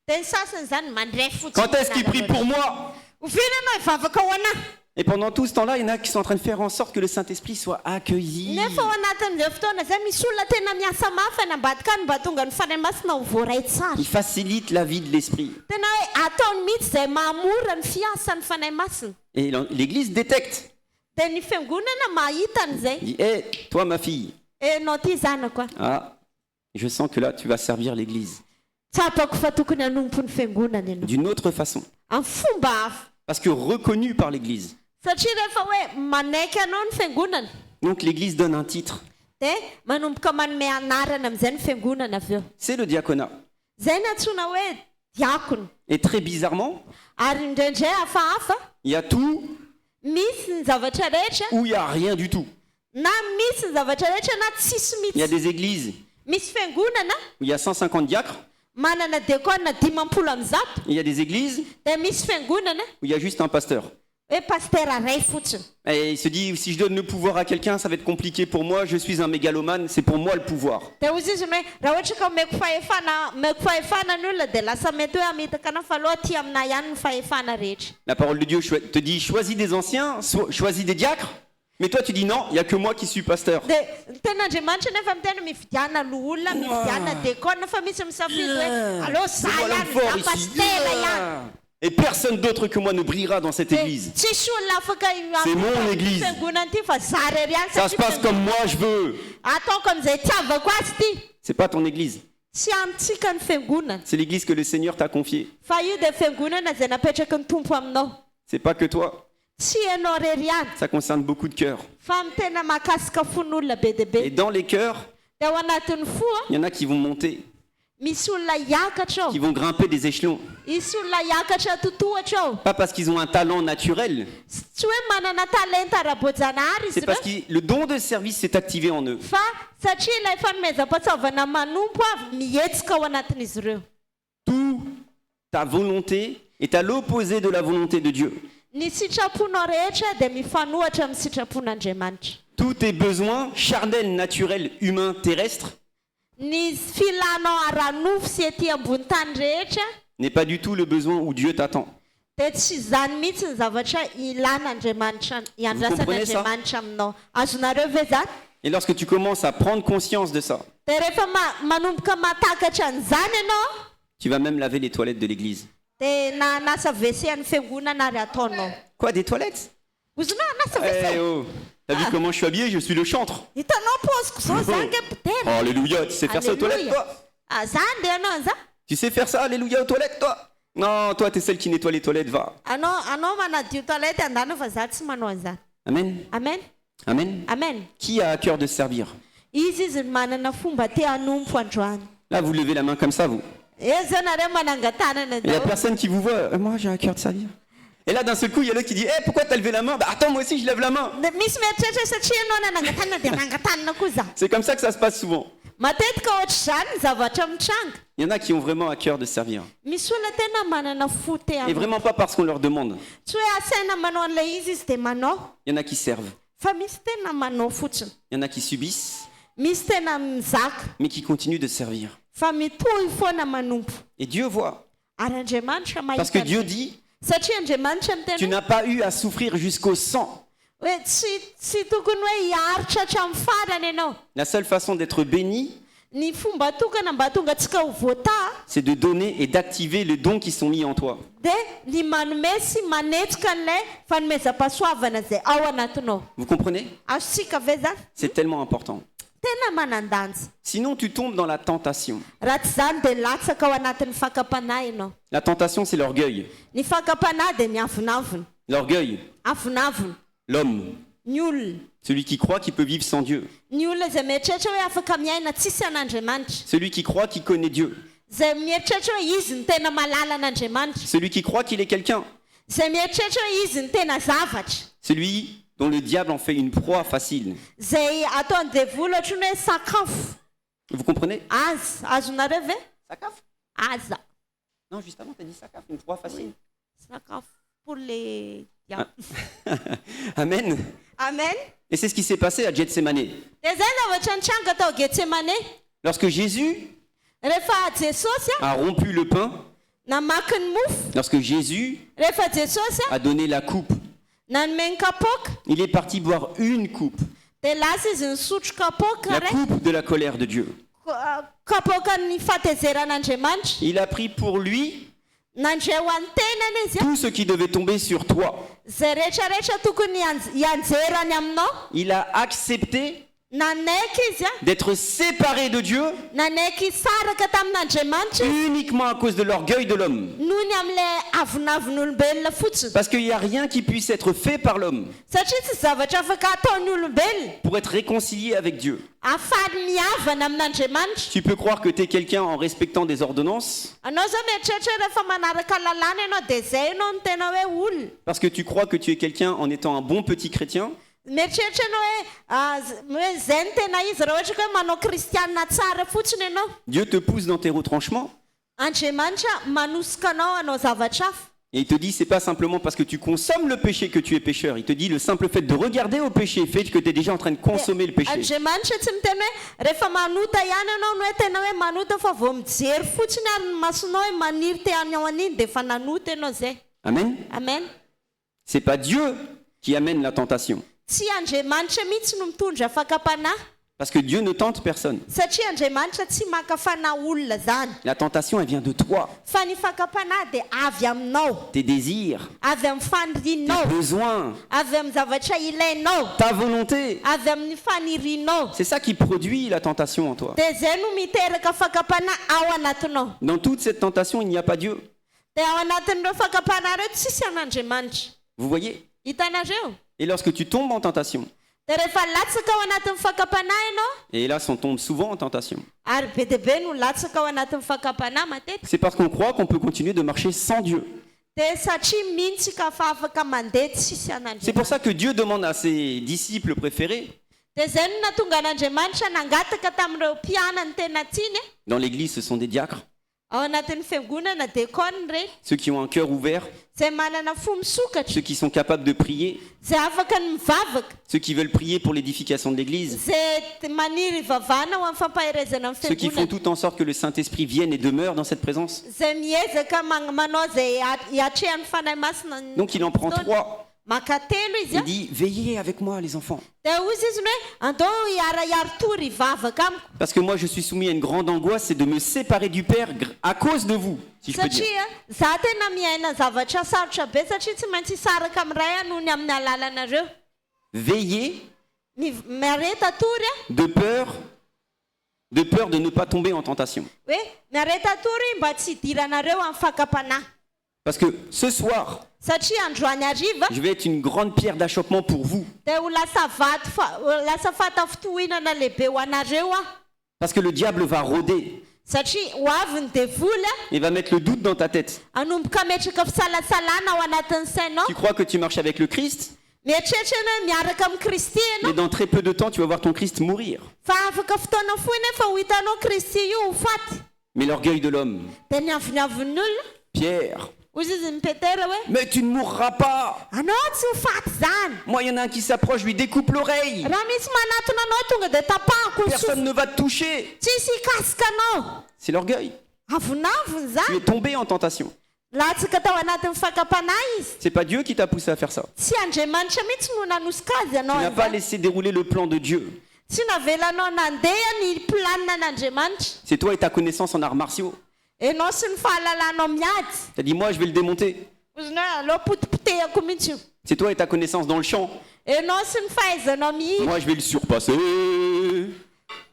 Dia ny sasany zany mandray fotsiny. Quand est-ce qu'il prie pour moi? Oviana anao hivavaka ho anahy. Et pendant tout ce temps-là, il y en a qui sont en train de faire en sorte que le Saint-Esprit soit accueilli. Nefa ao anatin'izay fotoana zay misy olona tena miasa mafy any ambadika any mba tonga ny fanahy masina ho voaray tsara. Il facilite la vie de l'Esprit. Tena hoe ataony mihitsy izay mahamora ny fiasan'ny fanahy masina. Et l'Église détecte. Dia ny fiangonana mahita an'izay. Il dit, hé, toi ma fille, Enao ty zanako a. ah, je sens que là, tu vas servir l'Église Tsapako fa tokony hanompo ny fiangonana ianao. d'une autre façon. Amin'ny fomba hafa. Parce que reconnu par l'Église. Satria rehefa hoe manaiky anao ny fiangonana Donc l'Église donne un titre. dia manomboka manome anarana amin'izay ny fiangonana avy eo. C'est le diaconat. Zay no antsoina hoe diakona. Et très bizarrement, Ary indraindray hafahafa il y a tout misy ny zavatra rehetra ou il n'y a rien du tout. na misy ny zavatra rehetra na tsisy Il y a mihitsy. des églises Misy fiangonana où il y a 150 diacres. manana diakona 500 amin'ny zato. Il y a des églises Dia misy fiangonana où il y a juste un pasteur. hoe pastera ray fotsiny. Et il se dit, si je donne le pouvoir à quelqu'un, ça va être compliqué pour moi. Je suis un mégalomane, c'est pour moi le pouvoir. Dia ozy izy hoe raha ohatra ka omeko fahefana ny olona dia lasa mety hoe amitaka anao fa aloha ty aminahy ihany ny fahefana rehetra. La parole de Dieu te dit, choisis des anciens, choisis des diacres. Mais toi, tu dis non, il n'y a que moi qui suis pasteur. Dia ten'Andriamanitra nefa miteny mividiana loholona mividiana diakona fa misy misafidy hoe allo za C'est moi l'homme ihany fort za ici. pastera ihany. Et personne d'autre que moi ne brillera dans cette Dia église. tsisy olona afaka C'est mon église. fiangonana ity fa za rery ihany Ça se passe comme moi je veux. ataoko amin'izay itiavako azy ity. C'est pas ton église. Tsy antsika ny fiangonana C'est l'église que le Seigneur t'a confiée. fa io dia fiangonana izay napetraky ny tompo aminao. C'est pas que toi. Tsy ianao rery ihany Ça concerne beaucoup de cœurs. fa my tena mahakasika fon'olona be dia Et be. dans les cœurs, Dia ao anatin'ny fo il y en a qui vont monter, misy olona hiakatra ao. qui vont grimper des échelons. Misy olona hiakatra totohatra ao. Pas parce qu'ils ont un talent naturel, Tsy hoe manana talenta ara-boajanahary izy c'est parce ireo que le don de service s'est activé en eux. fa satria ilay fanomezam-pahatsavana manompo avy mihetsika ao anatin'izy ireo. Tout ta volonté est à l'opposé de la volonté de Dieu. Ny sitraponao rehetra dia mifanohatra amin'ny sitrapon'Andriamanitra. Tous tes besoins charnels, naturels, humains, terrestres Ny filanao ara-nofo sy ety ambony tany rehetra n'est pas du tout le besoin où Dieu t'attend. dia tsy izany mihitsy ny zavatra ilan'Andriamanitra iandrasan'Andriamanitra aminao. Azonareo ve zany? Et lorsque tu commences à prendre conscience de ça, Dia rehefa manomboka matakatra an'izany ianao tu vas même laver les toilettes de l'église. dia nanasa WC amin'ny fiangonana ary ataonao. Quoi, des toilettes? Ozonao anasa Eh WC? oh, t'as vu comment je suis habillé? Je suis le chantre. Hitanao poziko zao zany ke potera. Alléluia, tu sais faire ça aux toilettes, Alléluia. toi? Zany dia anao an'izany. Tu sais faire ça, alléluia, aux toilettes, toi? Non, toi, t'es celle qui nettoie les toilettes, va. Anao manadio toilette andana fa za tsy manao an'izany. Amen. Amen. Amen. Amen. Qui a à cœur de servir? Izy ny manana fomba te hanompo androany. Là, vous levez la main comme ça, vous. Zao nareo manangatanana Il n'y a zao. personne qui vous voit. Moi, j'ai à cœur de servir. Et là, d'un seul coup, il y a l'autre qui dit « pourquoi t'as levé la main ?»« Attends, moi aussi, je lève la main. » Misy mieritreritra satria ianao nanangatana dia nangatanana koa za. C'est comme ça que ça se passe souvent. Matetika ohatr'izany ny zavatra mitranga. Il y en a qui ont vraiment à cœur de servir. Misy olona tena manana fo te Et aminy. vraiment pas parce qu'on leur demande. Tsy hoe asaina manao an'ilay izy dia manao. Il y en a qui servent. Fa misy tena manao fotsiny. Il y en a qui subissent, Misy tena mizaka. mais qui continuent de servir. Fa mitohy foana manompo. Et Dieu voit. Ary Andriamanitra Parce que mahita. Dieu dit, Satria Andriamanitra tu miteny n'as pas eu à souffrir jusqu'au sang. hoe tsy tokony hoe hiaritra hatramin'ny farany ianao. La seule façon d'être béni, Ny fomba tokana mba tonga antsika ho voata c'est de donner et d'activer les dons qui sont mis en toi. dia ny manome sy manetsika an'ilay fanomezam-pahasoavana izay ao anatinao. Vous comprenez? Azontsika ve zany? C'est tellement important. Tena manan-danja. Sinon, tu tombes dans la tentation. Raha tsy zany dia latsaka ao anatin'ny fakapanahy ianao. La tentation, c'est l'orgueil. Ny fakapanahy dia ny avinavina. L'orgueil, Avinavina. l'homme, Ny olona. celui qui croit qu'il peut vivre sans Dieu. Ny olona izay mieritreritra hoe afaka miaina tsisy an'Andriamanitra. Celui qui croit qu'il connaît Dieu. Izay mieritreritra hoe izy ny tena malala an'Andriamanitra. Celui qui croit qu'il est quelqu'un. Izay mieritreritra hoe izy ny tena zavatra. Celui dont le diable en fait une proie facile. Izay ataony devoly ohatrany hoe sakafo. Vous comprenez? Aza. Azonareo ve? Sakaf? Aza. Non, juste avant, tu as dit sakaf, une proie facile. Sakafo pour les diables. Amen. Amen. Et c'est ce qui s'est passé à Gethsemane. Dia zay zavatra nitranga tao Getsemane. Lorsque Jésus Rehefa Jesosy a rompu le pain, namaky ny mofo. lorsque Jésus Rehefa Jesosy a donné la coupe, nanome ny kapoaka. il est parti boire une coupe, Dia lasa izy nisotro kapoaka la ray. coupe de la colère de Dieu. Kapoaka ny fahatezeran'Andriamanitra. Il a pris pour lui Nandray ho an'ny tenany izy. tout ce qui devait tomber sur toi. Zay rehetrarehetra tokony hianjerany aminao. Il a accepté Nanaiky izy d'être séparé de Dieu nanaiky saraka tamin'Andriamanitra uniquement à cause de l'orgueil de l'homme. noho ny amin'ilay avinavin'olombelona fotsiny. Parce qu'il n'y a rien qui puisse être fait par l'homme Satria tsy zavatra afaka ataony olombelona pour être réconcilié avec Dieu. afady miavana amin'Andriamanitra. Tu peux croire que tu es quelqu'un en respectant des ordonnances Anao zao mieritreritra hoe rehefa manaraka lalàna ianao dia zay ianao no tena hoe olona. parce que tu crois que tu es quelqu'un en étant un bon petit chrétien. Mieritreritra ianao hoe zay ny tena izy raha ohatra ka hoe manao kristianina tsara fotsiny ianao. Dieu te pousse dans tes retranchements Andriamanitra manosika anao hanao zavatra hafa. et il te dit c'est pas simplement parce que tu consommes le péché que tu es pécheur. Il te dit le simple fait de regarder au péché fait que tu es déjà en train de consommer le péché. Andriamanitra tsy miteny hoe rehefa manota ihany ianao no hoe tena hoe manota fa vao mijery fotsiny ary ny masonao hoe maniry te any ao an'iny dia efa nanota ianao zay. Amen. Amen. C'est pas Dieu qui amène la tentation Tsy Andriamanitra mihitsy no mitondra fakapanahy parce que Dieu ne tente personne. satria Andriamanitra tsy makafana olona zany. La tentation elle vient de toi, Fa ny fakapanahy dia avy aminao, tes désirs, avy amin'ny tes fanirinao, besoins, avy amin'ny zavatra ilainao, ta volonté. avy amin'ny fanirinao. C'est ça qui produit la tentation en toi. Dia zay no miteraka fakapanahy ao anatinao. Dans toute cette tentation, il n'y a pas Dieu. Dia ao anatin'ireo fakapanahy ireo tsisy an'Andriamanitra. Vous voyez? Hitanareo? Et lorsque tu tombes en tentation, Dia rehefa latsaka ao anatin'ny fakapanahy ianao, et hélas on tombe souvent en tentation, ary be dia be no latsaka ao anatin'ny fakapanahy matetika. c'est parce qu'on croit qu'on peut continuer de marcher sans Dieu. Dia satria mintsika fa afaka mandeha tsisy C'est pour an'Andriamanitra. ça que Dieu demande à ses disciples préférés, Dia zay no natonga an'Andriamanitra nangataka tamin'ireo mpianany tena tiany. dans l'église ce sont des diacres, Ao anatin'ny fiangonana dekona ireny, ceux qui ont un cœur ouvert, zay manana fo misokatra, ceux qui sont capables de prier, zay afaka ny mivavaka, ceux qui veulent prier pour l'édification de l'église, zay maniry ivavana ho amin'ny fampaherezana amin'ny ceux qui font fiangonana, tout en sorte que le Saint-Esprit vienne et demeure dans cette présence. zay miezaka manao zay hiatrehan'ny fanahy masina. Donc il en prend 3. Maka telo izy Il dit veillez avec moi les enfants, dia ozy izy ny hoe andao hiarahary tory hivavaka amiko parce que moi je suis soumis à une grande angoisse, c'est de me séparer du Père à cause de vous, si je peux dire. satria za tena miaina zavatra sarotra be satria tsy maintsy hisaraka amin'ray noho ny amin'ny alalanareo. Veillez Miareta tory de peur de ne pas tomber en tentation. hoe miareta tory mba tsy hidiranareo amin'ny fakapanahy. Parce que ce soir, Satria androany hariva je vais être une grande pierre d'achoppement pour vous. dia ho lasa fata fitohinana lehibe ho anareo aho. Parce que le diable va rôder. satria ho avy ny devoly Il va mettre le doute dans ta tête. anomboka metraka fisalasalana ao anatin'ny sainao Tu crois que tu marches avec le Christ, mieritreritra ianao miaraka amin'ny kristy mais ianao dans très peu de temps, tu vas voir ton Christ mourir. fa afaka fotoana fohy nefa ho hitanao kristy io ho faty Mais l'orgueil de l'homme, dia ny avinavin'olona Pierre, ozy izy ny petera hoe mais tu ne mourras pas. anao tsy ho faty zany Moi, il y en a un qui s'approche, je lui découpe l'oreille. raha misy manatona anao tonga dia tapahako ny Personne ne va te toucher. tsisy hikasika anao C'est l'orgueil. avinaviny Tu zany es tombé en tentation. latsaka tao anatin'ny fakapanahy izy C'est pas Dieu qui t'a poussé à faire ça. tsy andriamanitra mihitsy no nanosika azy Tu ianao n'as pas izany laissé dérouler le plan de Dieu. tsy navelanao nandeha ny planina n'andriamanitra C'est toi et ta connaissance en arts martiaux. ianao sy ny fahalalanao miady Tu as dit, moi, je vais le démonter. ozy hoe aleo potipotehako mihitsy io C'est toi et ta connaissance dans le champ. ianao sy ny fahaizanao mihitsy Moi, je vais le surpasser.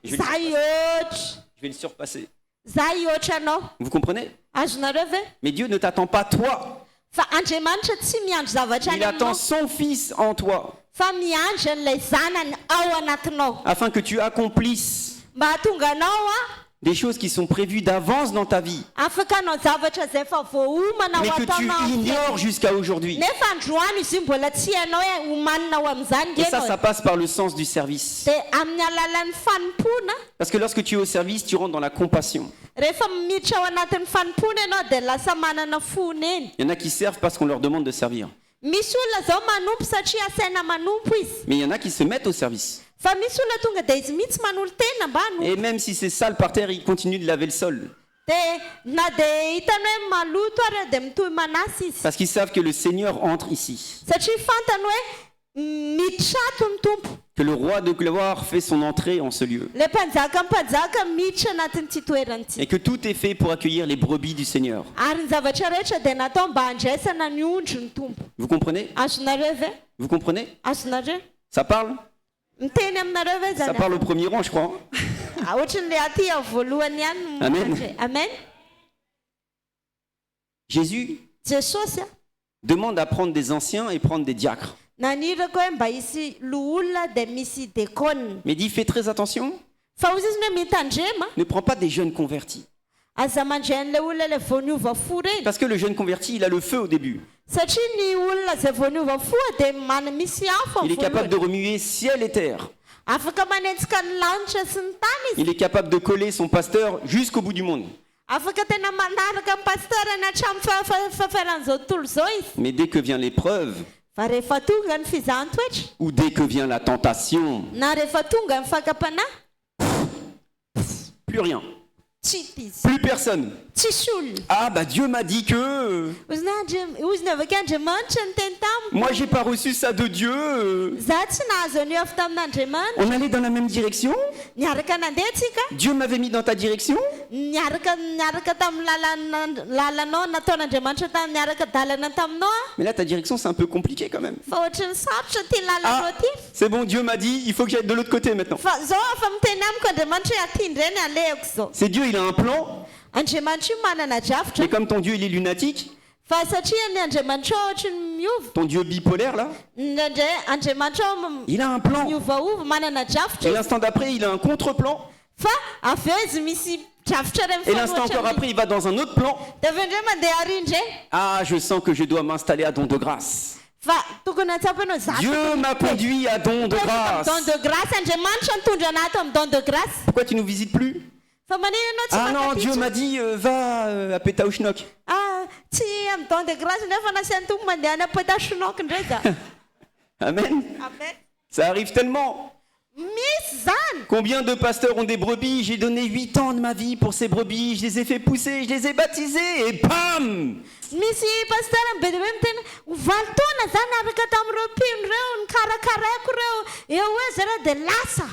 Je vais za ihôtra le surpasser. za ihôtra anao Vous comprenez? azonareo ve Mais Dieu ne t'attend pas toi. fa andriamanitra tsy miandro zavatra Il any attend aminao son Fils en toi. fa miandro an'ilay zanany ao anatinao Afin que tu accomplisses mba hatonga anao a des choses qui sont prévues d'avance dans ta vie, afaka anao zavatra zay efa voaomana mais ho que tu ataonao ignores jusqu'à aujourd'hui. nefa androany izy io mbola tsy hainao hoe homanina ao amin'izany Et ça ianao passe par le sens du service. dia amin'ny alalan'ny fanompona Parce que lorsque tu es au service, tu rentres dans la compassion. rehefa miditra ao anatin'ny fanompona ianao dia lasa manana foneny Il y en a qui servent parce qu'on leur demande de servir. misy olona zao manompo satria asaina manompo izy Mais il y en a qui se mettent au service. fa misy olona tonga dia izy mihitsy manolo tena mba hanompo Et même si c'est sale par terre, ils continuent de laver le sol. dia na dia hitany hoe maloto ary dia mitohy manasy izy Parce qu'ils savent que le Seigneur entre ici. satria fantany hoe miditra ny tompo Que le roi de gloire fait son entrée en ce lieu. le mpanjaka miditra anatin'ity toeran'ity Et que tout est fait pour accueillir les brebis du Seigneur. ary ny zavatra rehetra dia natao mba handraisana ny ondro ny tompo Vous comprenez? azonareo ve Vous comprenez? azonareo Ça parle? miteny aminareo ve Ça zany parle au premier rang, je crois. ohatran'le aty ao voalohany ihany Amen. amen Jésus jesosy a demande à prendre des anciens et prendre des diacres. nanirako hoe mba hisy loolona dia misy dekona Mais dit, fais très attention, fa ozy izy hoe mitandrema ne prends pas des jeunes convertis. aza mandray an'le olona le voaniova fo reny Parce que le jeune converti, il a le feu au début. satria ny olona zay voaniova fo dia misy afo Il est capable de remuer ciel et terre. afaka manenjika ny lanitra sy ny tany izy Il est capable de coller son pasteur jusqu'au bout du monde. afaka tena manaraka ny pasteur any hatramin'ny fahafaran'izao tontolo zao izy Mais dès que vient l'épreuve, fa rehefa tonga ny fizahan-toetra ou dès que vient la tentation, na rehefa tonga ny fakapanahy plus rien. tsy hita izy Plus personne. tsisy olona Ah bah Dieu m'a dit que... ozy ny avaka andriamanitra ny teny tamiko Moi j'ai pas reçu ça de Dieu. za tsy nahazo an'io avy tamin'andriamanitra On allait dans la même direction. niaraka nandeha tsika Dieu m'avait mis dans ta direction. niaraka tamin'ny lalanao nataon'andriamanitra niaraka dalana taminao a Mais là ta direction c'est un peu compliqué quand même. fa ohatrany sarotra ty lalanao Ah, aty c'est bon, Dieu m'a dit, il faut que j'aille de l'autre côté maintenant. fa zao afa miteny amiko andriamanitra hoe aty ndray ny alehako zao C'est Dieu, il a un plan. andriamanitra io manana drafitra Mais comme ton Dieu il est lunatique, fa satria ny andriamanitra ohatra ny miova ton Dieu bipolaire là, ndraindray andriamanitra il a un plan. miovaova manana drafitra Et izy. l'instant d'après, il a un contre-plan. fa avy eo izy misy drafitra ray Et l'instant encore après, il va dans un autre plan. dia avy ndray mandeha ary indray Ah, je sens que je dois m'installer à Don de Grâce. fa tokony atsapo ianao za Dieu m'a conduit à Don de Grâce. don de grâce andriamanitra nitondra anato amin'ny don de grâce Pourquoi tu nous visites plus? fa manina ianao tsy Ah non, mankatỳ Dieu tsy- m'a dit, va à Pétaouchnok. ah tsy amin'ny don de grâce nefa nasiany tompo mandeha any apetasonoky indray za Amen. amen Ça arrive tellement. misy zany Combien de pasteurs ont des brebis? J'ai donné 8 ans de ma vie pour ces brebis. Je les ai fait pousser, je les ai baptisés. Et bam! misy pasteur be dia hoe mitena valo taona zany araka tamin'ireo mpino reo nikarakaraiko reo eo hoe zareo dia lasa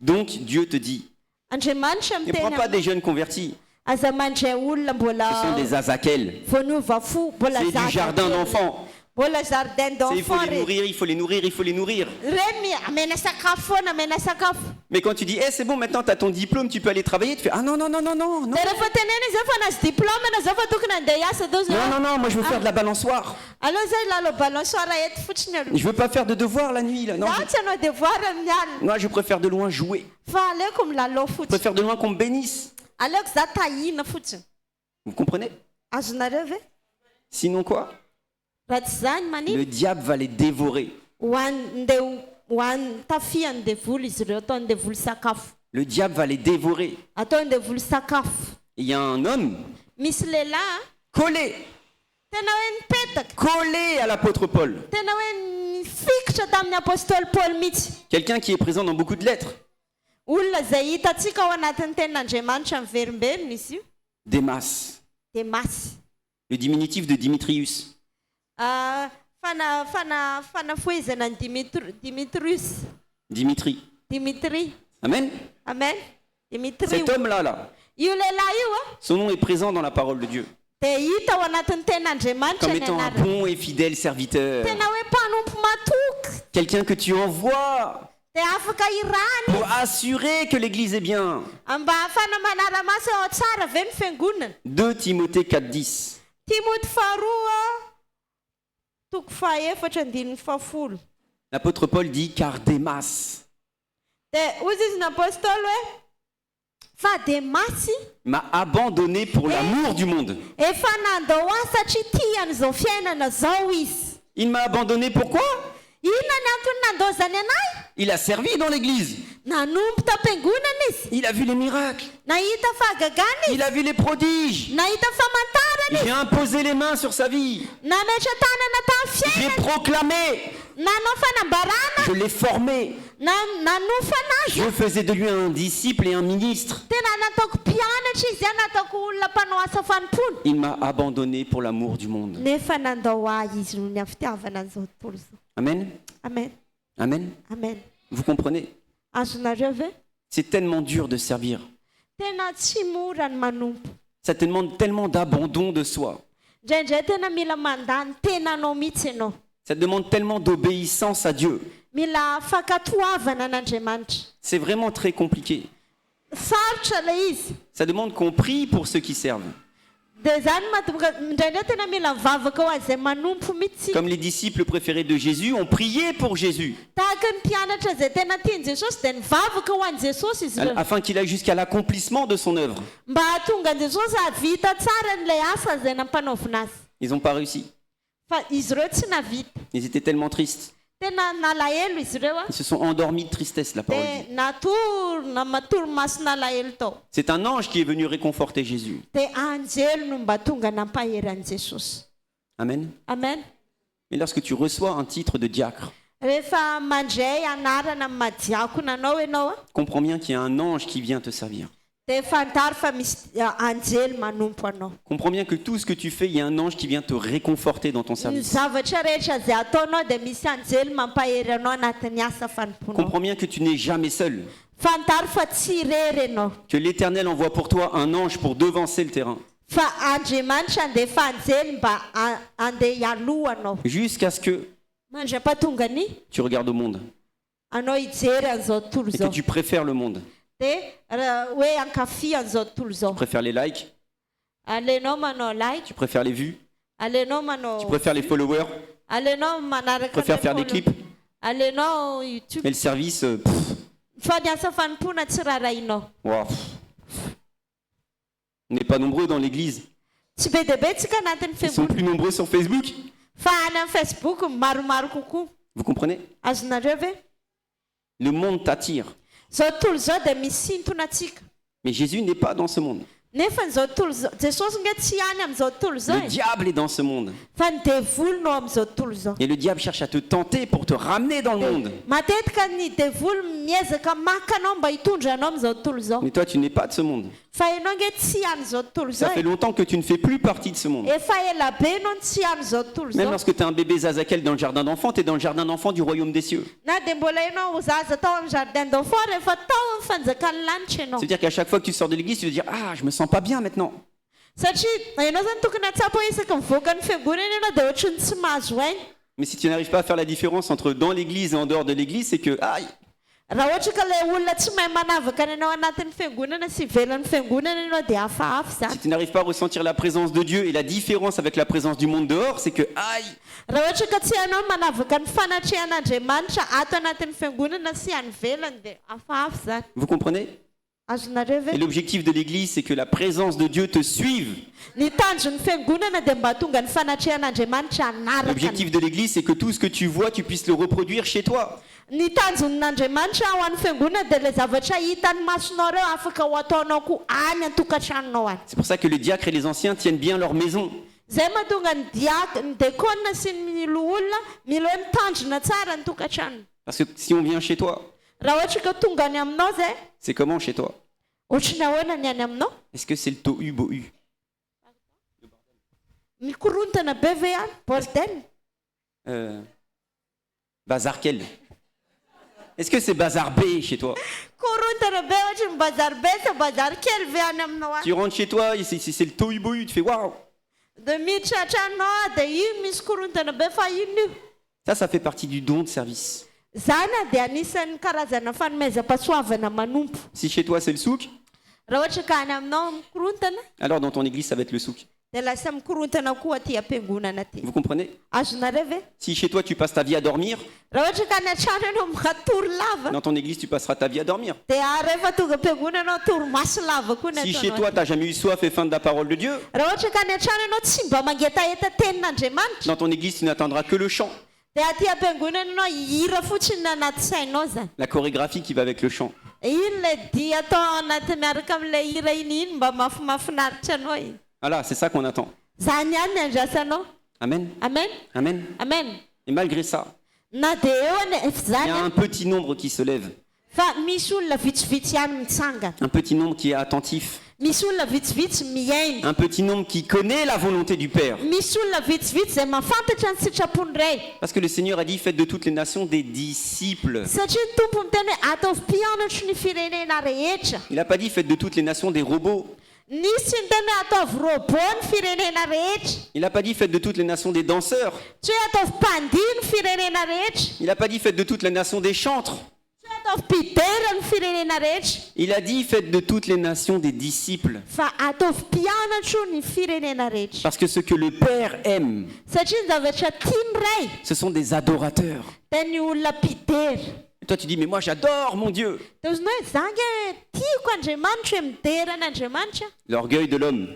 Donc Dieu te dit, andriamanitra ne prends miteny pas des jeunes convertis. aza mandray olona Ce mbola sont des Azakel. voaniova fo mbola C'est du jardin d'enfants. mbola jardin Il faut d'enfant les reny nourrir, il faut les nourrir, il faut les nourrir. reny amena sakafo foana amena sakafo Mais quand tu dis, c'est bon, maintenant tu as ton diplôme, tu peux aller travailler, tu fais, ah non, non, non, non, non, non. dia rehefa tenena izy efa nazy diplôme na zao fa tokony andeha hiasa dao Non, non, non, moi je veux faire de la balançoire. aloha zay lalo balansoir eto fotsiny aloha Je veux pas faire de devoirs la nuit, là. Non, za tsy anao devoir amin'ny alina moi je préfère de loin jouer. fa aleoko milalao Je fotsiny préfère de loin qu'on me bénisse. aleoko za tahina fotsiny. Vous comprenez? Azonareo ve? Sinon quoi? Raha tsy zany Le manino diable va les dévorer. hoany tafiany devoly izy ireo ataony devoly sakafo. Le diable va les dévorer. Ataony devoly sakafo. Il y a un homme Misy lehilahy collé tena hoe nipetaka. collé à l'apôtre Paul. Tena hoe nifikitra tamin'ny apôstôly Paul mihitsy. Quelqu'un qui est présent dans beaucoup de lettres. Olona izay hitantsika ao anatin'ny tenin'Andriamanitra miverimberina izy io. Démas, Demasy. le diminutif de Dimitrius. Fanafoezana ny Dimitrius. Dimitri. Amen. Amen. Dimitri. Cet homme-là, là, Io lehilahy io son nom est présent dans la parole de Dieu. dia hita ao anatin'ny tenin'Andriamanitra Comme ny étant un anarany. bon et fidèle serviteur. Tena hoe mpanompo matoky. Quelqu'un que tu envoies Dia afaka irany pour assurer que l'Église est bien. mba ahafana manara-maso ao tsara ve ny fiangonana. 2 Timothée 4:10. Timoty faharoa toko fahaefatra andininy fahafolo. L'apôtre Paul dit car Démas Dia ozy izy ny apôstôly hoe fa Demasy m'a abandonné pour l'amour du monde. efa nandao ahy satria tian'izao fiainana zao izy. Il m'a abandonné pourquoi? Inona ny antony nandao zany anay? Il a servi dans l'église. Nanompo tam-piangonana izy. Il a vu les miracles. Nahita fahagagana izy. Il a vu les prodiges. Nahita famantarana J'ai izy. imposé les mains sur sa vie. Nametra tanana tamin'ny J'ai fiainana. proclamé. Nanao fanambarana. Je l'ai formé. Nanofana azy. Je faisais de lui un disciple et un ministre. Tena nataoko mpianatra izy a nataoko olona mpanao asa fanompoana. Il m'a abandonné pour l'amour du monde. Nefa nandao ahy izy noho ny afitiavana an'izao tontolo izao. Amen. Amen. Amen. Amen. Vous comprenez? Azonareo ve? C'est tellement dur de servir. Tena tsy mora ny manompo. Ça te demande tellement d'abandon de soi. Indraindray tena mila mandany tenanao mihitsy ianao. Ça te demande tellement d'obéissance à Dieu. Mila fankatoavana an'Andriamanitra. C'est vraiment très compliqué. Sarotra ilay izy. Ça demande qu'on prie pour ceux qui servent. Dia zany mahatonga indraindray tena mila mivavaka ho azay manompo mihitsy. Comme les disciples préférés de Jésus ont prié pour Jésus, Tahaka ny mpianatra izay tena tiany Jesosy dia nivavaka ho an'i Jesosy izy ireo. afin qu'il aille jusqu'à l'accomplissement de son œuvre. Mba hahatonga an'i Jesosy havita tsara n'ilay asa izay nampanaovina azy. Ils n'ont pas réussi. Fa izy ireo tsy navita. Ils étaient tellement tristes. Tena nalahelo izy ireo a. Ils se sont endormis de tristesse, la parole dit. Dia matory maso nalahelo tao. C'est un ange qui est venu réconforter Jésus. Dia anjelo no mba tonga nampahery an'i Jesosy. Amen. Amen. Mais lorsque tu reçois un titre de diacre, Rehefa mandray anarana madiakona anao ianao a. comprends bien qu'il y a un ange qui vient te servir. Dia fantaro fa misy anjely manompo anao. Comprends bien que tout ce que tu fais, il y a un ange qui vient te réconforter dans ton Ny service. zavatra rehetra izay ataonao dia misy anjely mampahery anao anatin'ny asa fanomponao. Comprends bien que tu n'es jamais seul. Fantaro fa tsy irery ianao. Que l'Éternel envoie pour toi un ange pour devancer le terrain. Fa Andriamanitra andefa anjely mba andeha hialoha anao. Jusqu'à ce que Mandra-patonga ny tu regardes au monde anao hijery an'izao tontolo et que izao. tu préfères le monde. Dia hoe ankafy an'izao tontolo izao. Tu préfères les likes, Alenao manao like, tu préfères les vues, alenao tu manao, préfères les followers, alenao tu manaraka préfères faire des clips. alenao YouTube. Et le service, Fa ny asa fanompoana tsy rarahinao. wow. On n'est pas nombreux dans l'église. Tsy be dia be tsika anatin'ny Ils sont fiangonana. plus nombreux sur Facebook. Fa any amin'ny Facebook maromaro kokoa. Vous comprenez? Azonareo ve? Le monde t'attire. Zao tontolo zao dia misintona atsika. Mais Jésus n'est pas dans ce monde. Nefa n'izao tontolo zao Jesosy nge tsy any amin'izao tontolo zao Le diable est dans ce monde. fa ny devoly no amin'izao tontolo zao. Et le diable cherche à te tenter pour te ramener dans le monde. Matetika ny devoly miezaka maka anao mba hitondra anao amin'izao tontolo zao. Mais toi, tu n'es pas de ce monde. Fa ianao nge tsy an'izao tontolo Ça zao. fait longtemps que tu ne fais plus partie de ce monde. Efa ela be ianao ny tsy an'izao tontolo Même zao. lorsque tu es un bébé Zazakel dans le jardin d'enfants, tu es dans le jardin d'enfants du royaume des cieux. Na dia mbola ianao zaza tao amin'ny jardin d'enfant rehefa tao amin'ny fanjakan'ny lanitra ianao. C'est-à-dire qu'à chaque fois que tu sors de l'église, tu vas dire ah, je me sens pas bien maintenant. Satria ianao zany tokony atsapo isaka mivoaka ny fiangonana ianao dia ohatrany tsy mahazo aina. Mais si tu n'arrives pas à faire la différence entre dans l'église et en dehors de l'église, c'est que aïe, Raha ohatra ka ilay olona tsy mahay manavaka ny anao anatin'ny fiangonana sy ivelan'ny fiangonana ianao dia hafahafa si zany. tu n'arrives pas à ressentir la présence de Dieu et la différence avec la présence du monde dehors, c'est que aïe, Raha ohatra ka tsy hainao manavaka ny fanatrehan'Andriamanitra ato anatin'ny fiangonana sy any ivelany dia hafahafa zany. vous comprenez? Azonareo ve? Et l'objectif de l'église, c'est que la présence de Dieu te suive. Ny tanjon'ny fiangonana dia mba tonga ny fanatrehan'Andriamanitra hanaraka. L'objectif de l'église, c'est que tout ce que tu vois, tu puisses le reproduire chez toi. Ny tanjon'Andriamanitra ho an'ny fiangonana dia ilay zavatra hitan'ny masonao ireo afaka ho ataonao koa any an-tokantranonao any. C'est pour ça que les diacres et les anciens tiennent bien leur maison. Zay mahatonga ny dekona sy ny olona mila hoe mitandrina tsara ny tokantrano. Parce que si on vient chez toi, Raha ohatra ka tonga any aminao zay, c'est comment chez toi? ohatrany ahoana ny any aminao? Est-ce que c'est le tohu bohu? Mikorontana be ve any? Bordel? Bazar quel? Est-ce que c'est bazar B chez toi? Korontana be ohatra ny bazar be sa bazar kely ve any aminao any? Tu rentres chez toi, et c'est le tohu bohu, tu fais waouh! Dia miditra an-tranonao dia io misy korontana be fa ino io? Ça fait partie du don de service. Zany dia anisan'ny karazana fanomezam-pahasoavana manompo. Si chez toi c'est le souk, Raha ohatra ka any aminao mikorontana, alors dans ton église ça va être le souk. dia lasa mikorontana koa aty am-piangonana aty. Vous comprenez? Azonareo ve? Si chez toi tu passes ta vie à dormir, Raha ohatra ka any an-trano ianao makatory lava, dans ton église tu passeras ta vie à dormir. dia rehefa tonga am-piangonana ianao torimaso lava koa ny Si chez ataonao. toi tu n'as jamais eu soif et faim de la parole de Dieu, Raha ohatra ka any an-trano ianao tsy mba mangetaeta tenin'Andriamanitra, dans ton église tu n'attendras que le chant, dia aty am-piangonana ianao hihira fotsiny ny anaty sainao zany. la chorégraphie qui va avec le chant. Iny le dia atao anaty miaraka amin'ilay hira iny mba mahafinaritra anao iny. Voilà, c'est ça qu'on attend. Zany ihany ny andrasanao. Amen. Amen. Amen. Amen. Et malgré ça, Na dia eo il zany y a un petit nombre qui se lève, fa misy olona vitsivitsy ihany mitsangana. un petit nombre qui est attentif, Misy olona vitsivitsy miaina. un petit nombre qui connaît la volonté du Père. Misy olona vitsivitsy izay mahafantatra ny sitrapony iray. Parce que le Seigneur a dit, faites de toutes les nations des disciples. Satria ny tompo miteny hoe ataovy mpianatro ny firenena rehetra. Il n'a pas dit, faites de toutes les nations des robots. Nisy ny teny hoe ataovy robô ny firenena rehetra. Il n'a pas dit, faites de toutes les nations des danseurs. Tsy hoe ataovy mpandihy ny firenena rehetra. Il n'a pas dit, faites de toutes les nations des chantres. Tsy hoe ataovy mpidera ny firenena rehetra. Il a dit, faites de toutes les nations des disciples. Fa ataovy mpianatro ny firenena rehetra. Parce que ce que le Père aime, Satria ny zavatra tiany ray ce sont des adorateurs. dia ny olona mpidera. Et toi, tu dis, mais moi, j'adore mon Dieu. Dia oziny hoe zany tiako Andriamanitra hoe midera an'Andriamanitra. L'orgueil de l'homme.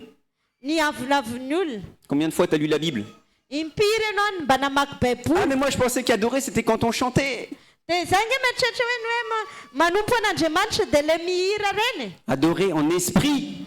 Ny avolavon'ny olona. Combien de fois tu as lu la Bible? Impiry ianao ny mba namaky Ah, baiboly. mais moi, je pensais qu'adorer, c'était quand on chantait. Dia zany nge mieritreritra hoe ny hoe manompo an'Andriamanitra dia ilay mihira reny. Adorer en esprit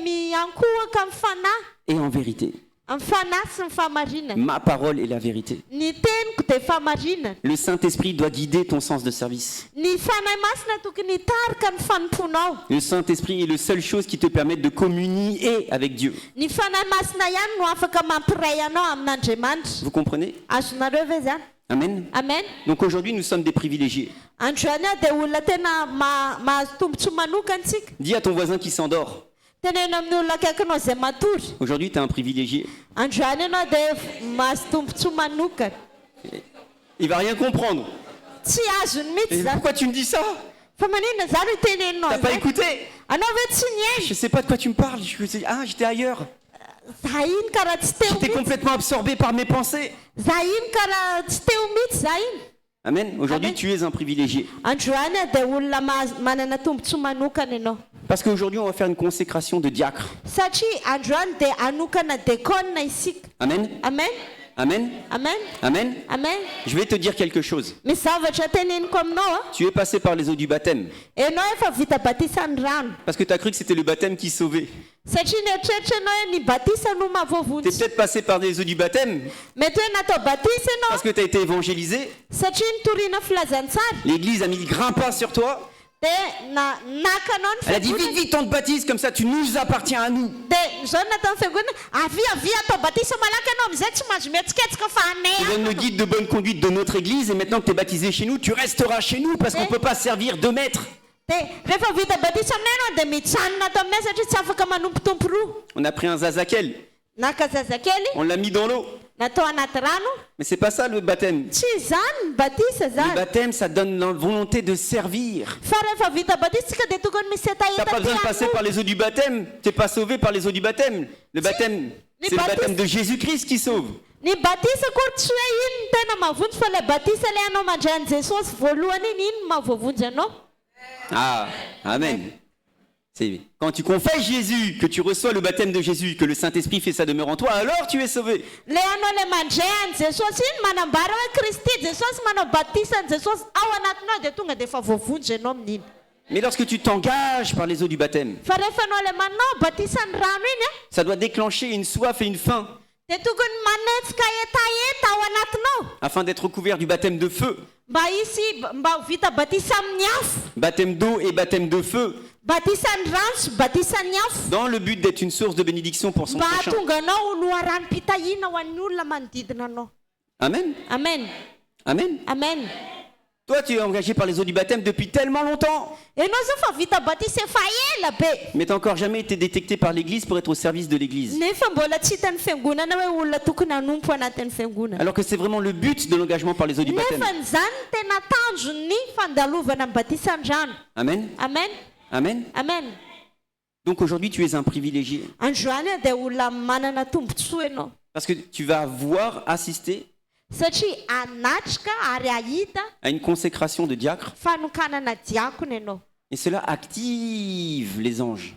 Miankohaka amin'ny fanahy. et en vérité. Amin'ny fanahy sy ny fahamarinana. Ma parole est la vérité. Ny teniko dia fahamarinana. Le Saint-Esprit doit guider ton sens de service. Ny fanahy masina tokony hitarika ny fanomponao. Le Saint-Esprit est la seule chose qui te permette de communier avec Dieu. Ny fanahy masina ihany no afaka mampiray anao amin'Andriamanitra. Vous comprenez? Azonareo ve zany? Amen. Amen. Donc aujourd'hui, nous sommes des privilégiés. Androany dia olona tena mahazo tombotsoa manokana antsika. Dis à ton voisin qui s'endort. Teneno amin'ny olona akaikinao izay matory. Aujourd'hui, tu es un privilégié. Androany ianao dia mahazo tombotsoa manokana. Il va rien comprendre. Tsy azony mihitsy Et zany. pourquoi tu me dis ça? Fa maninona zany iteneninao T'as pas zany? écouté? Anao ve tsy niaino? Je sais pas de quoi tu me parles. Ah, j'étais ailleurs. Za iny karaha tsy teo J'étais mihitsy. complètement absorbé par mes pensées. Za iny karaha tsy teo mihitsy za iny. Amen. Aujourd'hui, Amen. tu es un privilégié. Androany dia olona manana tombotsoa manokana ianao. Parce qu'aujourd'hui, on va faire une consécration de diacre. Satria androany dia anokana dekona isika. Amen. Amen. Amen. Amen. Amen. Amen. Je vais te dire quelque chose. Misy zavatra teneniko aminao a. Tu es passé par les eaux du baptême. Ianao efa vita batisan'ny rano. Parce que tu as cru que c'était le baptême qui sauvait. Satria nieritreritra ianao hoe ny batisa no Tu es mahavoavontsy. peut-être passé par les eaux du baptême Mety hoe natao batisa ianao parce que tu as été évangélisé. satria nitoriana filazantsara. L'église a mis le grimpin sur toi. Dia nakanao ny Elle a dit vite, fiangonana. vite, on te baptise, comme ça tu nous appartiens à nous. Dia zao natao ny fiangonana avia atao batisa malaky ianao amizay tsy mahazo mihetsiketsika fa Tu donnes anay le guide de bonne conduite de notre église et maintenant que tu es baptisé chez nous, tu resteras chez nous parce qu'on ne peut pas servir 2 maîtres. dia rehefa vita batisa aminay ianao dia mijanona ato aminay satria tsy afaka manompotompo roa. On a pris un zazakel, Naka zazakely on l'a mis dans l'eau. natao anaty rano. Mais c'est pas ça le baptême. Tsy zany ny batisa Le zany. baptême, ça donne la volonté de servir. Fa rehefa vita batisika dia tokony misy Tu n'as pas besoin de passer par les eaux du baptême. Tu n'es pas sauvé par les eaux du baptême. Le baptême, c'est le baptême de Jésus-Christ qui sauve. ny batisa kory tsy hoe iny ny tena mahavonjy fa ilay batisa ilay anao mandray an'i Jesosy voalohany iny no mahavoavonjy anao. Ah, amen. C'est quand tu confesses Jésus, que tu reçois le baptême de Jésus, que le Saint-Esprit fait sa demeure en toi, alors tu es sauvé. Mais lorsque tu t'engages par les eaux du baptême, ça doit déclencher une soif et une faim afin d'être recouvert du baptême de feu. Baptême d'eau et baptême de feu. Dans le but d'être une source de bénédiction pour son prochain. Amen. Amen. Amen. Amen. Toi, tu es engagé par les eaux du baptême depuis tellement longtemps. Mais tu n'as encore jamais été détecté par l'Église pour être au service de l'Église. Alors que c'est vraiment le but de l'engagement par les eaux du baptême. Amen. Amen. Amen. Amen. Donc aujourd'hui, tu es un privilégié. Parce que tu vas voir, assister à une consécration de diacre. Et cela active les anges.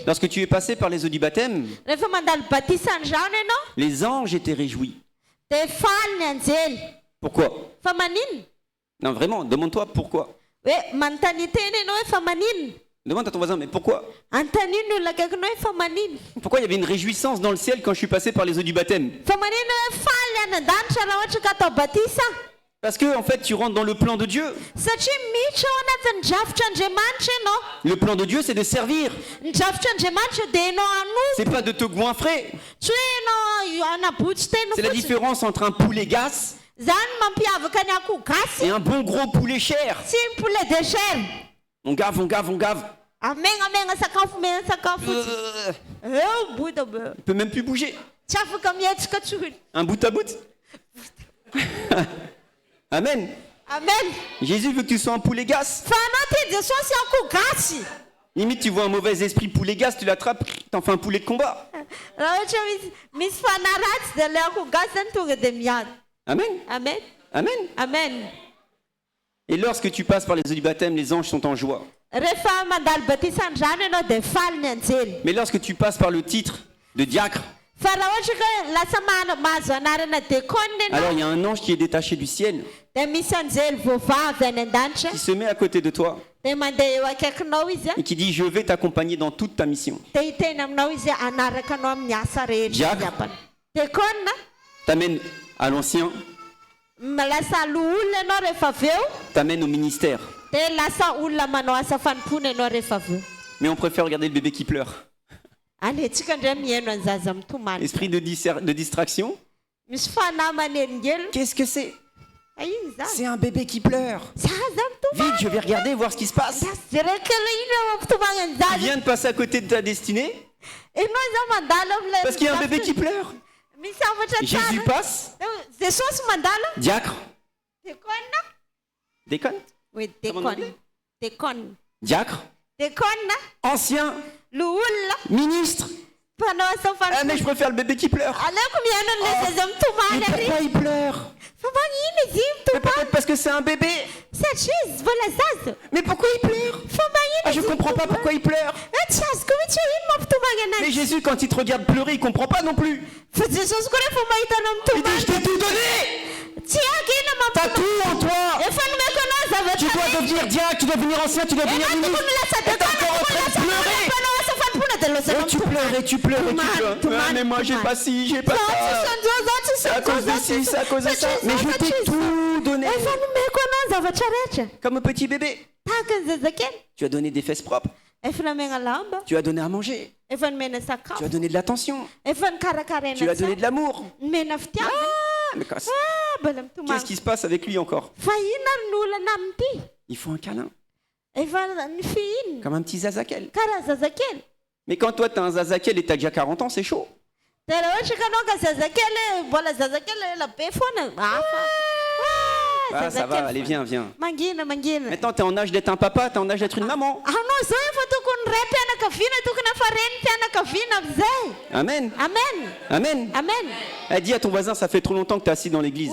Lorsque tu es passé par les eaux du baptême, les anges étaient réjouis. Pourquoi? Non, vraiment, demande-toi pourquoi. Demande à ton voisin, mais pourquoi? Pourquoi il y avait une réjouissance dans le ciel quand je suis passé par les eaux du baptême? Parce que en fait, tu rentres dans le plan de Dieu. Le plan de Dieu, c'est de servir. C'est pas de te goinfrer. C'est la différence entre un poulet gasse et un bon gros poulet cher. On gave, on gave, on gave. Il peut même plus bouger. Un bout à bout. Amen. Amen. Jésus veut que tu sois un poulet gasse. Limite, tu vois un mauvais esprit poulet gasse, tu l'attrapes, t'en fais un poulet de combat. Amen. Amen. Amen. Amen. Et lorsque tu passes par les eaux du baptême, les anges sont en joie. Mais lorsque tu passes par le titre de diacre, alors il y a un ange qui est détaché du ciel, qui se met à côté de toi et qui dit: je vais t'accompagner dans toute ta mission. Diacre t'amène à l'ancien, t'amène au ministère. Mais on préfère regarder le bébé qui pleure. Esprit de distraction. Qu'est-ce que c'est? C'est un bébé qui pleure. Vite, je vais regarder, voir ce qui se passe. Tu viens de passer à côté de ta destinée parce qu'il y a un bébé qui pleure. Jésus passe. Diacre. Déconne. Oui, déconne. Diacre. Ancien. Ministre. Ah, mais je préfère le bébé qui pleure. Mais pourquoi il pleure? Mais peut-être parce que c'est un bébé. Mais pourquoi il pleure? Ah, je comprends pas pourquoi il pleure. Mais Jésus, quand il te regarde pleurer, il comprend pas non plus. Il dit: je t'ai tout donné. T'as tout en toi. Tu dois devenir diacre, tu dois devenir ancien, tu dois devenir ministre. Et t'es encore en train de pleurer. Et tu pleures, et tu pleures, et tu pleures. Ah, mais moi j'ai pas ci, j'ai pas ça. C'est à cause de ci, c'est à cause de ça. Mais je t'ai tout donné. Comme un petit bébé. Tu as donné des fesses propres. Tu as donné à manger. Tu as donné de l'attention. Tu as donné de l'amour. Ah, mais qu'est-ce qui se passe avec lui encore? Il faut un câlin. Comme un petit zazakel. Mais quand toi t'as un zazakel et t'as déjà 40 ans, c'est chaud. Ah, ça va, allez, viens. Maintenant, t'es en âge d'être un papa, t'es en âge d'être une maman. Amen. Amen. Amen. Amen. Elle dit à ton voisin: ça fait trop longtemps que t'es assis dans l'église.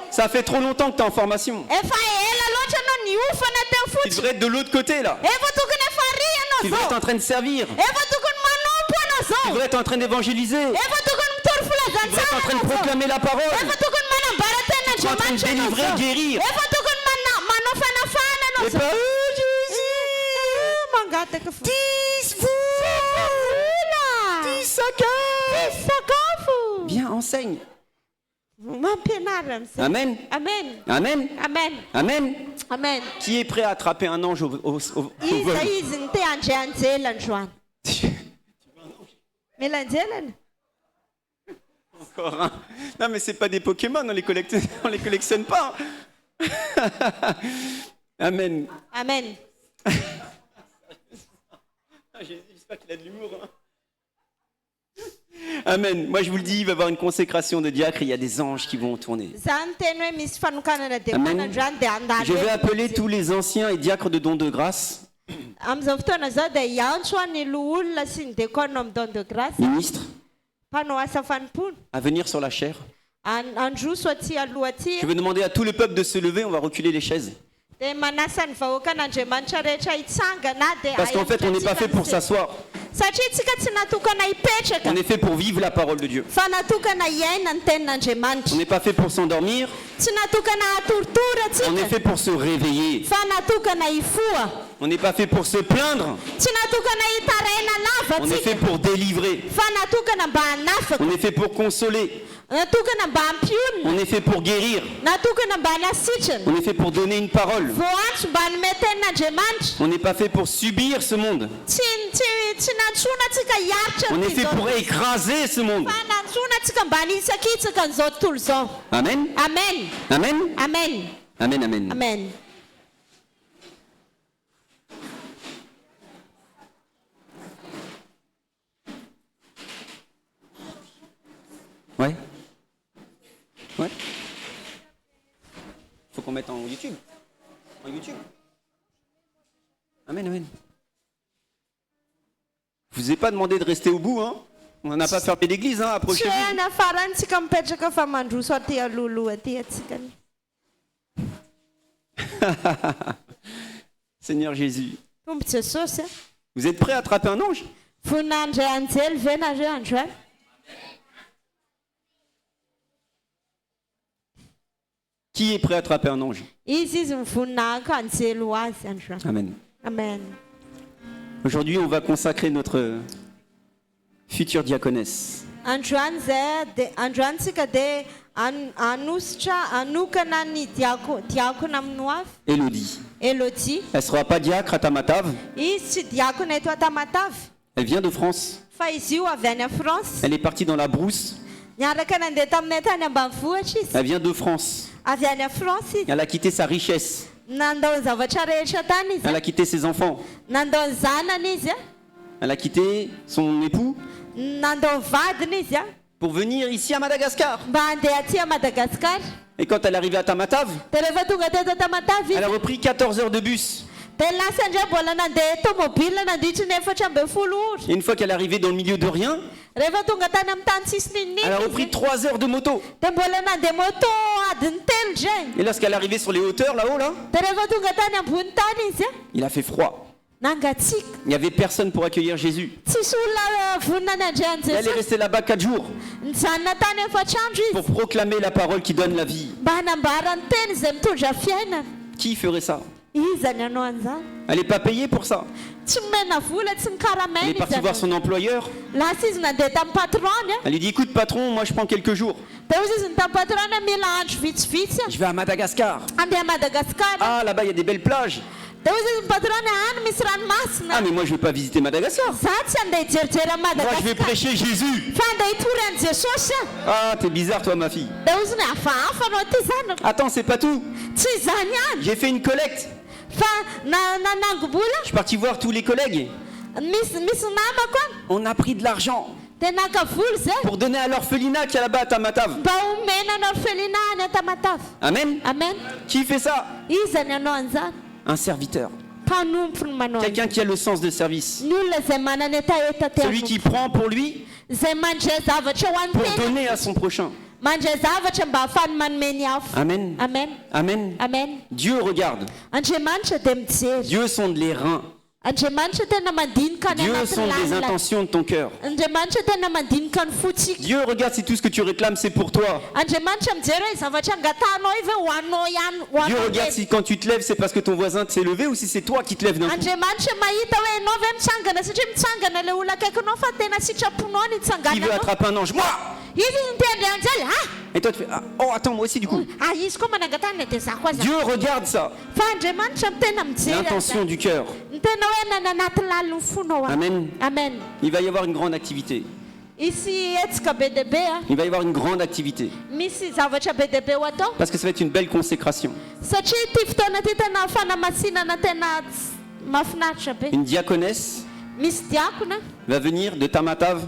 Ça fait trop longtemps que tu es en formation. Tu devrais être de l'autre côté là. Tu devrais être en train de servir. Tu devrais être en train d'évangéliser. Tu devrais être en train de proclamer la parole. Tu es en train de délivrer, guérir. Et pas Viens, enseigne. Amen. Amen. Amen. Amen. Amen. Amen. Qui est prêt à attraper un ange au vol? Encore un. Non mais c'est pas des Pokémon, on les collectionne pas. Amen. Amen. J'espère qu'il a de l'humour. Hein. Amen. Moi je vous le dis, il va y avoir une consécration de diacre, il y a des anges qui vont tourner. Amen. Je vais appeler tous les anciens et diacres de don de grâce. Ministre. À venir sur la chaire. Je vais demander à tout le peuple de se lever, on va reculer les chaises. Parce qu'en fait, on n'est pas fait pour s'asseoir. On est fait pour vivre la parole de Dieu. On n'est pas fait pour s'endormir. On est fait pour se réveiller. On n'est pas fait pour se plaindre. On est fait pour délivrer. On est fait pour consoler. On est fait pour guérir. On est fait pour donner une parole. On n'est pas fait pour subir ce monde. On est fait pour écraser ce monde. Amen. Amen. Amen. Amen. Amen. Amen. Amen. Ouais. Ouais. Faut qu'on mette en YouTube. En YouTube. Amen, amen. Je vous ai pas demandé de rester au bout, hein. On n'a pas fermé l'église, hein. Approchez-vous. Seigneur Jésus. Vous êtes prêts à attraper un ange? Qui est prêt à attraper un ange? Amen. Amen. Aujourd'hui, on va consacrer notre future diaconesse. Élodie. Elle ne sera pas diacre à Tamatave. Elle vient de France. Elle est partie dans la brousse. Elle vient de France. Elle a quitté sa richesse. Elle a quitté ses enfants. Elle a quitté son époux pour venir ici à Madagascar. Et quand elle est arrivée à Tamatave, elle a repris 14 heures de bus. Et une fois qu'elle est arrivée dans le milieu de rien, elle a repris 3 heures de moto. Et lorsqu'elle est arrivée sur les hauteurs là-haut, là, il a fait froid. Il n'y avait personne pour accueillir Jésus. Elle est restée là-bas 4 jours pour proclamer la parole qui donne la vie. Qui ferait ça? Elle n'est pas payée pour ça. Elle est partie voir son employeur. Elle lui dit, écoute patron, moi je prends quelques jours. Je vais à Madagascar. Ah, là-bas il y a des belles plages. Ah mais moi je vais pas visiter Madagascar. Moi je vais prêcher Jésus. Ah t'es bizarre toi ma fille. Attends c'est pas tout. J'ai fait une collecte. Je suis parti voir tous les collègues. On a pris de l'argent pour donner à l'orphelinat qui est là-bas à Tamatave. Amen. Amen. Qui fait ça? Un serviteur. Quelqu'un qui a le sens de service. Celui qui prend pour lui pour donner à son prochain. Amen. Amen. Amen. Amen. Dieu regarde. Dieu sonde les reins. Dieu sonde les intentions de ton cœur. Dieu regarde si tout ce que tu réclames c'est pour toi. Dieu regarde si quand tu te lèves c'est parce que ton voisin s'est levé ou si c'est toi qui te lèves d'un coup. Qui veut attraper un ange? Moi! Et toi tu fais oh attends moi aussi du coup. Dieu regarde ça. L'intention du cœur. Amen. Amen. Il va y avoir une grande activité. Il va y avoir une grande activité. Parce que ça va être une belle consécration. Une diaconesse va venir de Tamatave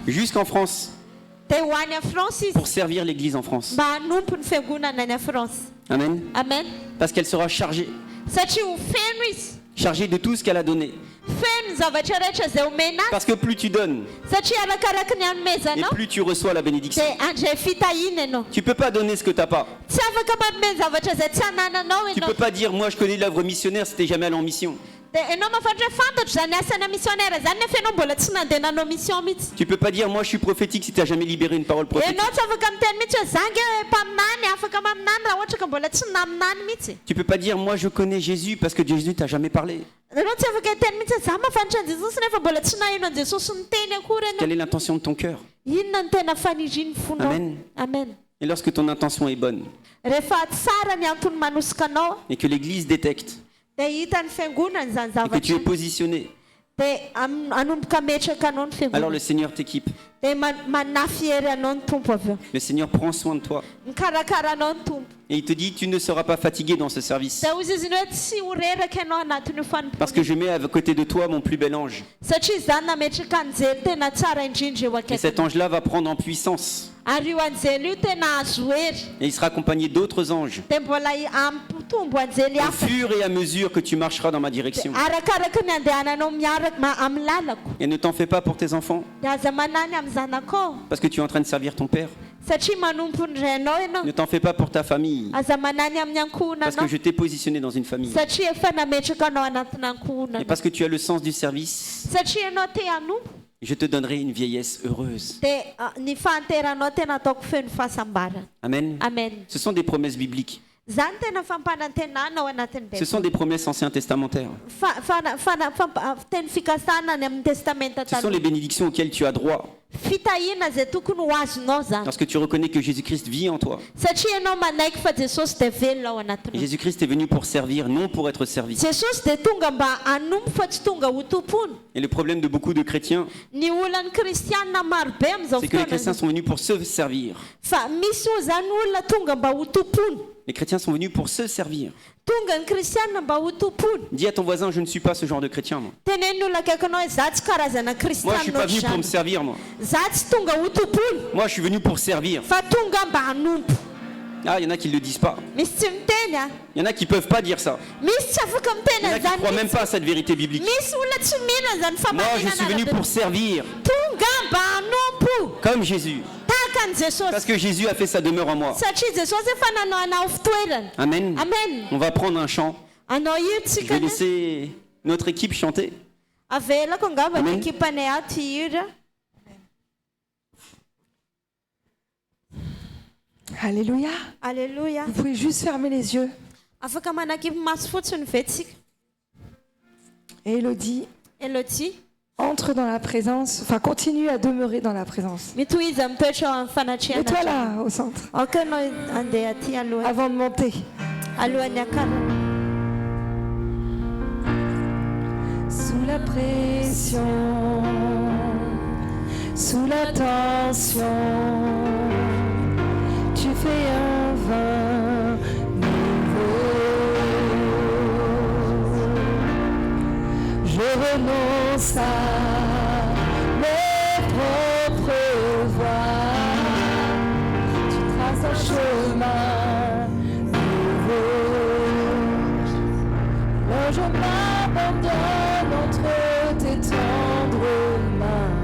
jusqu'en France pour servir l'église en France. Amen. Amen. Parce qu'elle sera chargée de tout ce qu'elle a donné. Parce que plus tu donnes, et plus tu reçois la bénédiction. Tu ne peux pas donner ce que tu n'as pas. Tu ne peux pas dire, moi je connais l'œuvre missionnaire, c'était jamais allé en mission. Tu peux pas dire moi je suis prophétique si tu n'as jamais libéré une parole prophétique. Tu peux pas dire moi je connais Jésus parce que Jésus t'a jamais parlé. Quelle est l'intention de ton cœur? Amen. Amen. Et lorsque ton intention est bonne et que l'église détecte et que tu es positionné, alors le Seigneur t'équipe. Le Seigneur prend soin de toi. Et il te dit, tu ne seras pas fatigué dans ce service. Parce que je mets à côté de toi mon plus bel ange. Et cet ange-là va prendre en puissance. Et il sera accompagné d'autres anges. Au fur et à mesure que tu marcheras dans ma direction. Et ne t'en fais pas pour tes enfants. Parce que tu es en train de servir ton père. Ne t'en fais pas pour ta famille. Parce que je t'ai positionné dans une famille. Et parce que tu as le sens du service, je te donnerai une vieillesse heureuse. Amen. Amen. Ce sont des promesses bibliques. Ce sont des promesses anciens-testamentaires. Ce sont les bénédictions auxquelles tu as droit. Lorsque tu reconnais que Jésus-Christ vit en toi. Et Jésus-Christ est venu pour servir, non pour être servi. Et le problème de beaucoup de chrétiens, c'est que les chrétiens sont venus pour se servir. Les chrétiens sont venus pour se servir. Dis à ton voisin, je ne suis pas ce genre de chrétien. Moi, je ne suis pas venu pour me servir. Moi, je suis venu pour servir. Ah, il y en a qui ne le disent pas. Il y en a qui ne peuvent pas dire ça. Il y en a qui ne croient même pas à cette vérité biblique. Moi, je suis venu pour servir. Comme Jésus. Parce que Jésus a fait sa demeure en moi. Amen. Amen. On va prendre un chant. Je vais laisser notre équipe chanter. Amen. Alléluia. Alléluia. Vous pouvez juste fermer les yeux. Et Elodie, entre dans la présence, enfin continue à demeurer dans la présence. Mets-toi là, au centre, avant de monter. Sous la pression, sous la tension, tu fais un vin nouveau. Je renonce à mes propres voies. Tu traces un chemin nouveau. Alors je m'abandonne entre tes tendres mains.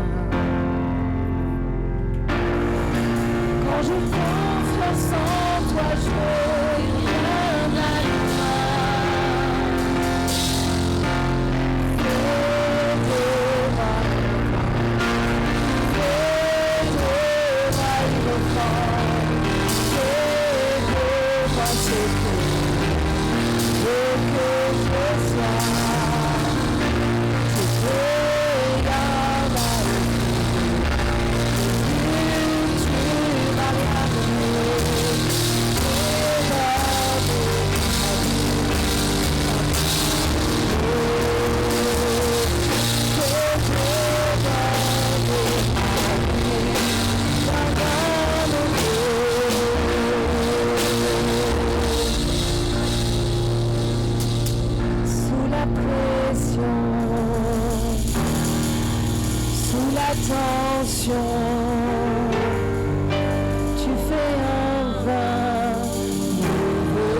attention, tu fais un vin nouveau,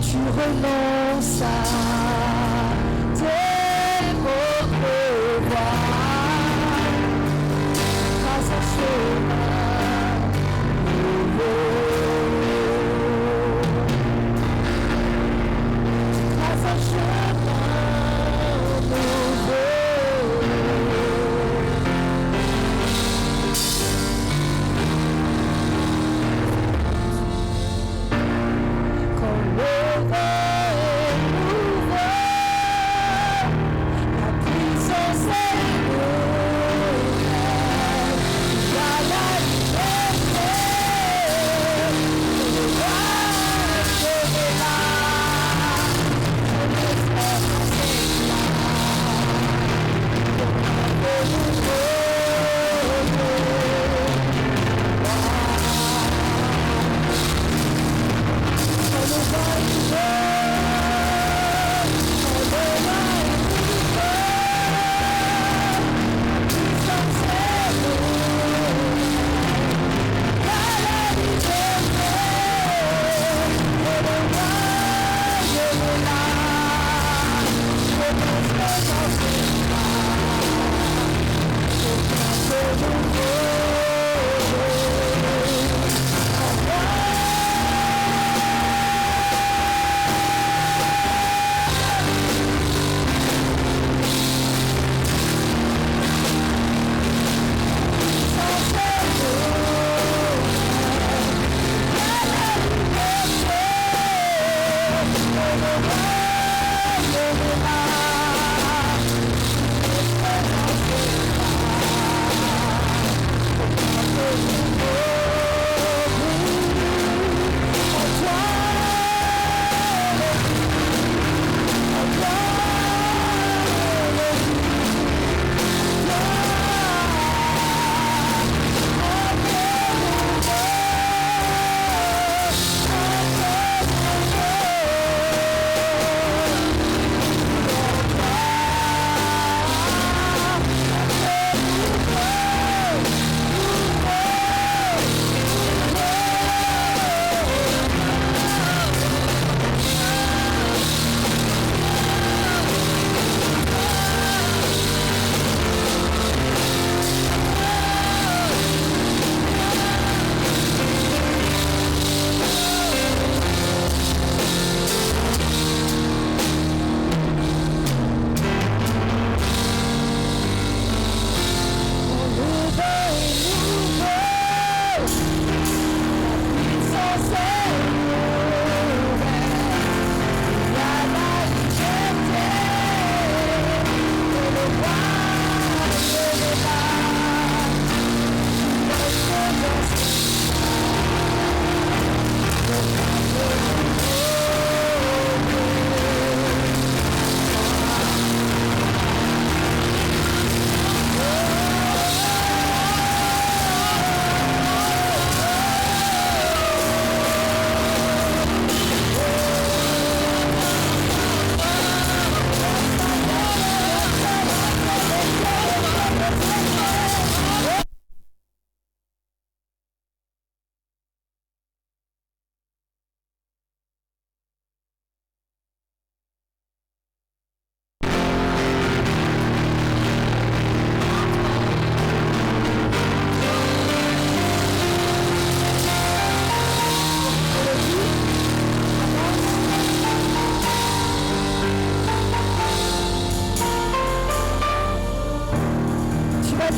tu renonces à tes propres voies, trace un chemin nouveau.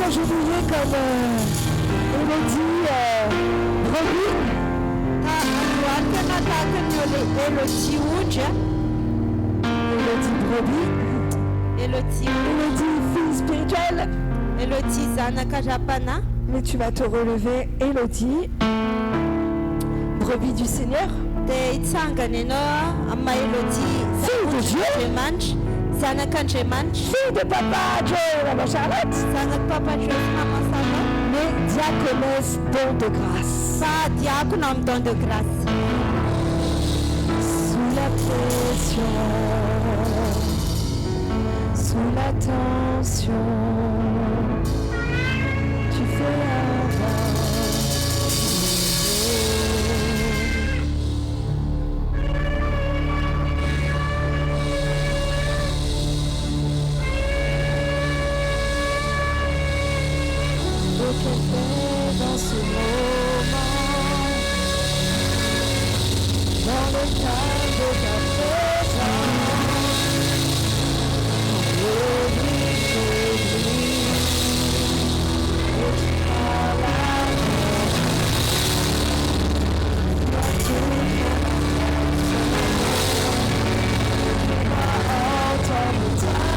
J'oubliais comme Elodie Brebis. Elodie Brebis. Elodie fille spirituelle. Elodie Zanaka Japana. Mais tu vas te relever, Elodie, brebis du Seigneur. Fille de Dieu. Fille de Papa Joe, Maman Charlotte. Mais diaconesse don de grâce. Sous la pression, sous la tension, tu fais un pas. Qu'elle fait dans ce moment, dans le calme de ta présence, oublie, et tu as la main, toi tu vas entendre ta voix.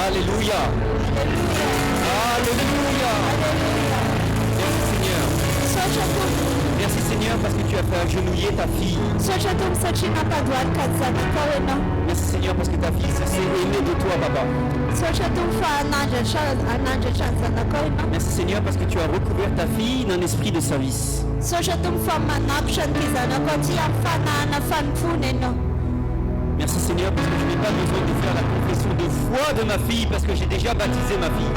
Alléluia. Alléluia. Merci Seigneur. Merci Seigneur parce que tu as fait agenouiller ta fille. Merci Seigneur parce que ta fille s'est aimée de toi, Papa. Merci Seigneur parce que tu as recouvert ta fille d'un esprit de service. Merci Seigneur parce que je n'ai pas besoin de faire la confession de foi de ma fille parce que j'ai déjà baptisé ma fille.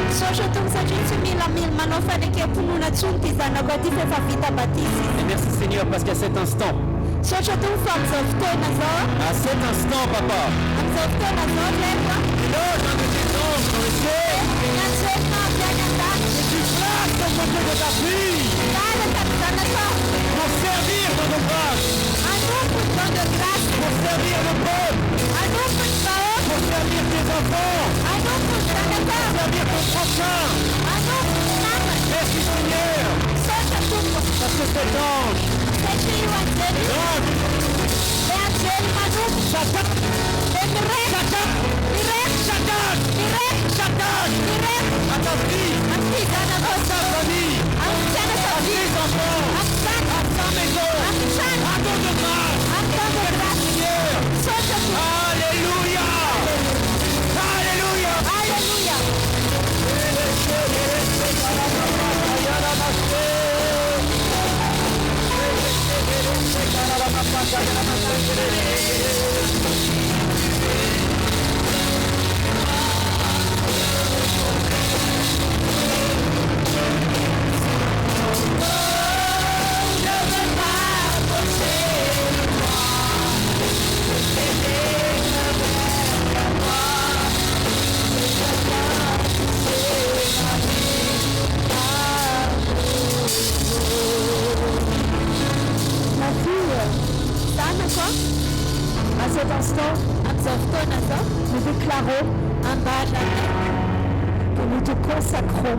Et merci Seigneur parce qu'à cet instant, à cet instant, Papa, l'éloge d'un de tes anges dans le ciel, tu places ton côté de ta fille pour servir dans nos grâces, pour servir le peuple, pour servir tes enfants, pour servir ton prochain. Merci Seigneur, parce que cet ange, Satan, à ta fille, à ta famille, à tes enfants, à ta maison, à ton de grâce. Seigneur, Alléluia, Alléluia, Alléluia. À cet instant, nous déclarons que nous te consacrons.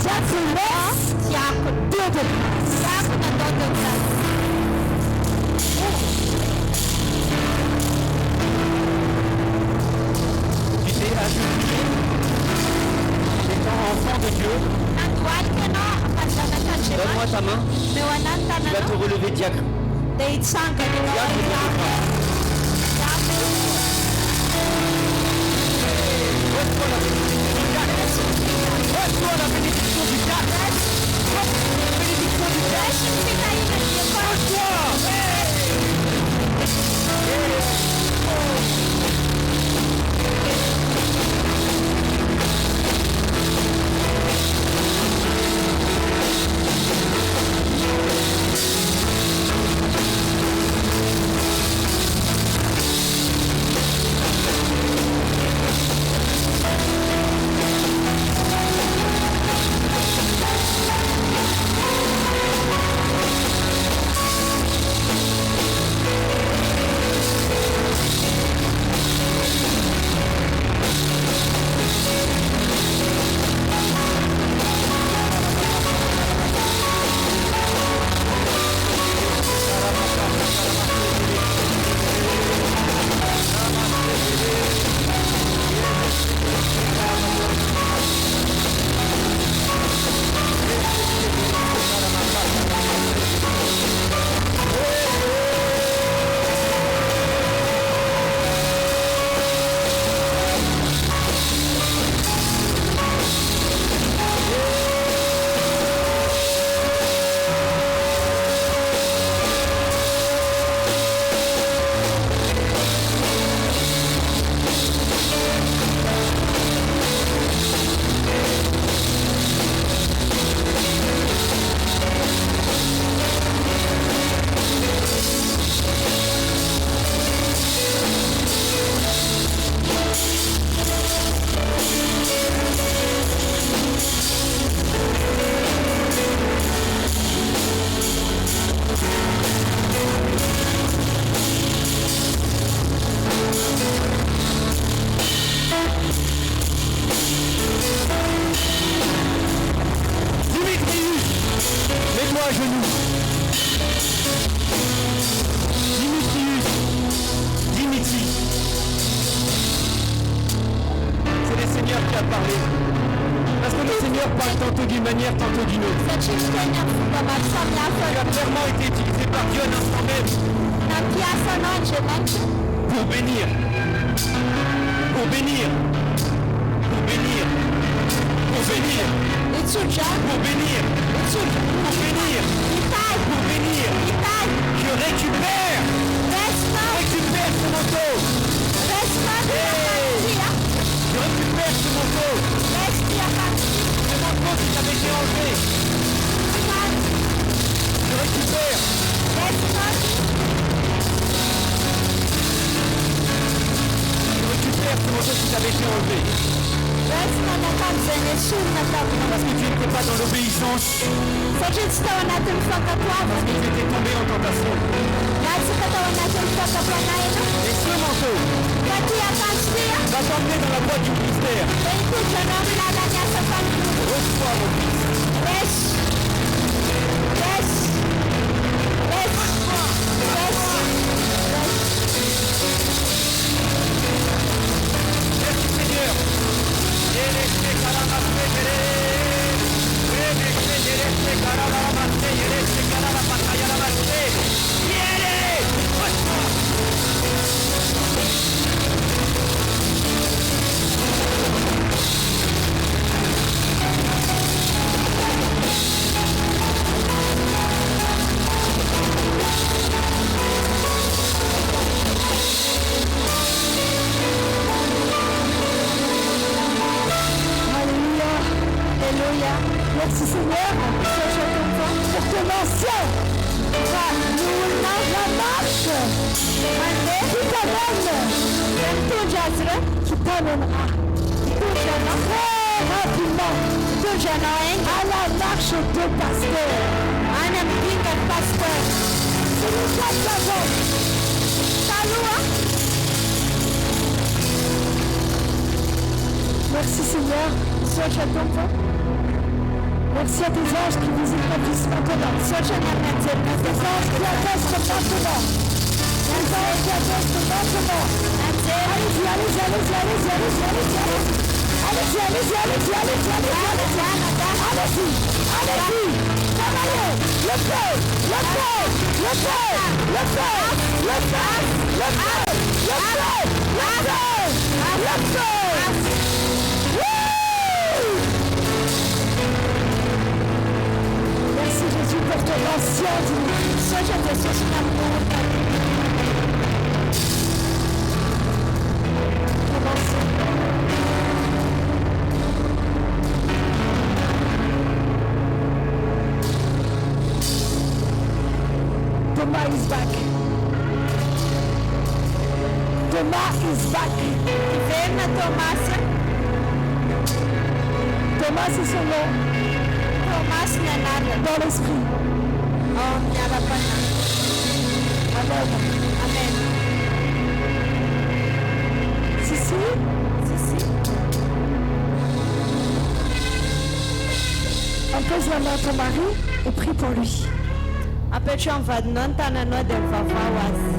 Dieu te laisse Dieu de grâce. Tu t'es agenouillé étant enfant de Dieu. Donne Tends-moi ta main. Tu vas te relever, diacre. Reçois la bénédiction du diacre. Reçois la bénédiction du diacre. Mets-toi à genoux. Dimitri. C'est le Seigneur qui a parlé. Parce que le Seigneur parle tantôt d'une manière, tantôt d'une autre. Tu as clairement été utilisé par Dieu un instant même. Pour bénir. Pour bénir. Pour bénir. Pour bénir. Pour bénir. Pour bénir. Pour bénir. Je récupère. Récupère ce manteau. Je récupère ce manteau. Ce manteau qui t'avait été enlevé. Je récupère. Je récupère ce manteau qui t'avait été enlevé. Parce que tu n'étais pas dans l'obéissance. Parce que tu étais tombé en tentation. Et ce manteau va t'emmener dans la voie du ministère. Reçois mon fils. Merci Seigneur. Merci Seigneur pour ton ancien. La marche qui t'amènera très rapidement à la marche de pasteur. C'est le cas de la voix. Merci Seigneur, sois content. Merci à tes anges qui visitent notre vie maintenant. Tes anges qui attestent maintenant. Les anges qui attestent maintenant. Allez-y. Merci Jésus pour ton ancien Thomas is back. Thomas is back. Thomas c'est son nom. Dans l'esprit. Amen. Amen. Sissi. Impose la main à ton mari et prie pour lui. Apetra mvadinao ny tananao dia mivavao azy.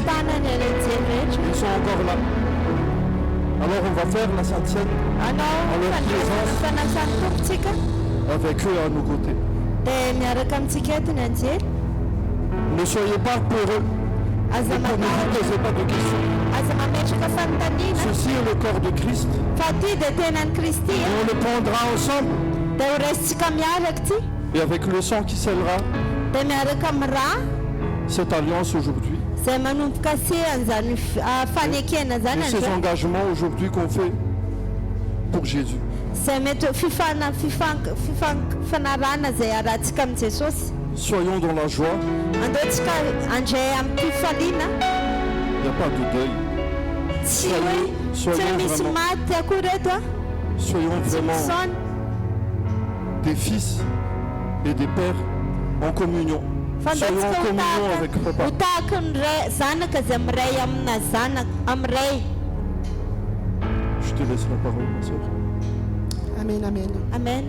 Ils sont encore là. Alors on va faire la Sainte Seine en leur présence, avec eux à nos côtés. Ne soyez pas peureux. Ne posez pas de questions. Ceci est le corps de Christ. Et on le prendra ensemble. Et avec le sang qui scellera cette alliance aujourd'hui. Et ces engagements aujourd'hui qu'on fait pour Jésus. Soyons dans la joie. Il n'y a pas de deuil. Soyons vraiment des fils et des pères en communion. Soyons en communion avec Papa. Je te laisse la parole, ma soeur. Amen, amen. Amen.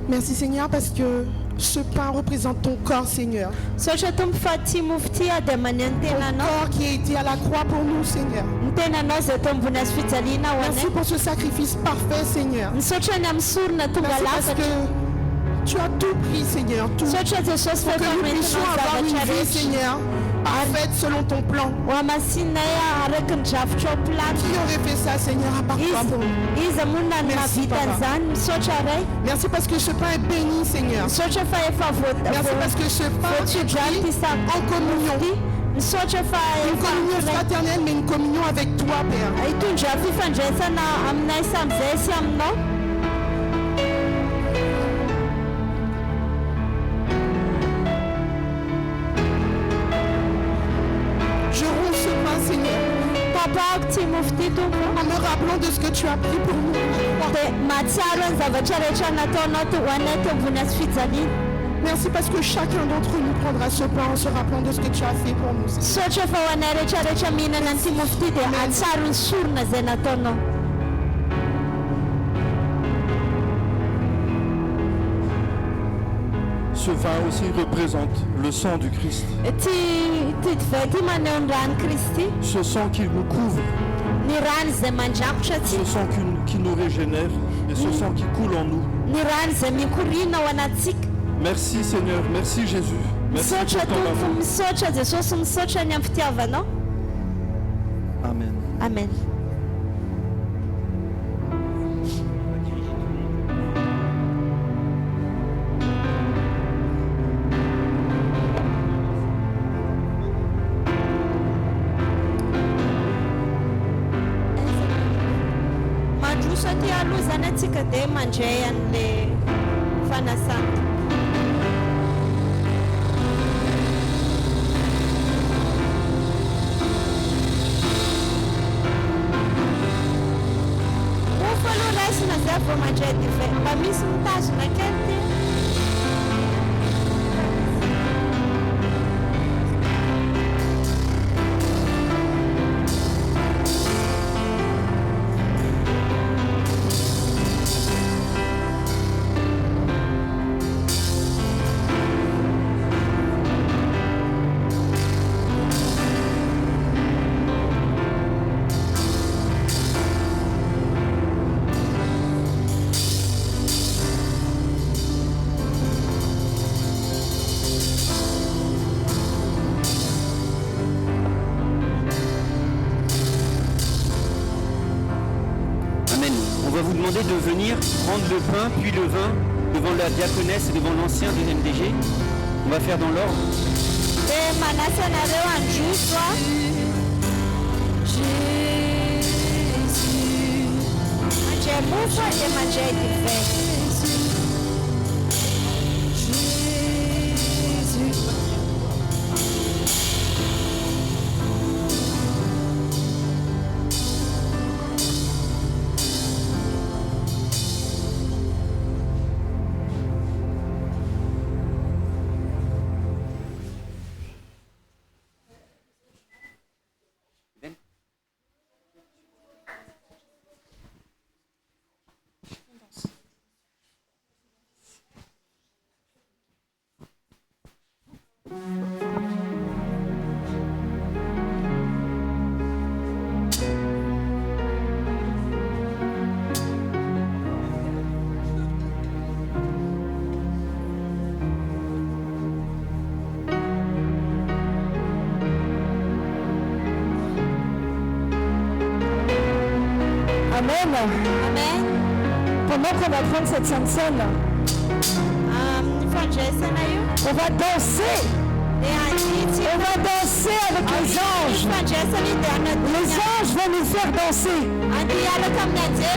Merci Seigneur parce que ce pain représente ton corps, Seigneur. Ton corps qui a été à la croix pour nous, Seigneur. Merci pour ce sacrifice parfait, Seigneur. Merci parce que tu as tout pris, Seigneur, tout. Pour que nous puissions avoir une vie, Seigneur, parfaite selon ton plan. Qui aurait fait ça, Seigneur, à part toi pour nous? Merci, Papa. Merci parce que ce pain est béni, Seigneur. Merci parce que ce pain est pris en communion. Une communion fraternelle, mais une communion avec toi, Père. En me rappelant de ce que tu as pris pour nous. Merci parce que chacun d'entre nous prendra ce pain en se rappelant de ce que tu as fait pour nous. Ce vin aussi représente le sang du Christ. Ce sang qui nous couvre. Ce sang qui nous régénère. Et ce sang qui coule en nous. Merci Seigneur, merci Jésus. Merci pour ton amour. Amen. Amen. De venir prendre le pain puis le vin devant la diaconesse et devant l'ancien du MDG. On va faire dans l'ordre. Amen. Amen. Pendant qu'on va prendre cette sainte scène, on va danser. On va danser avec les anges. Les anges vont nous faire danser.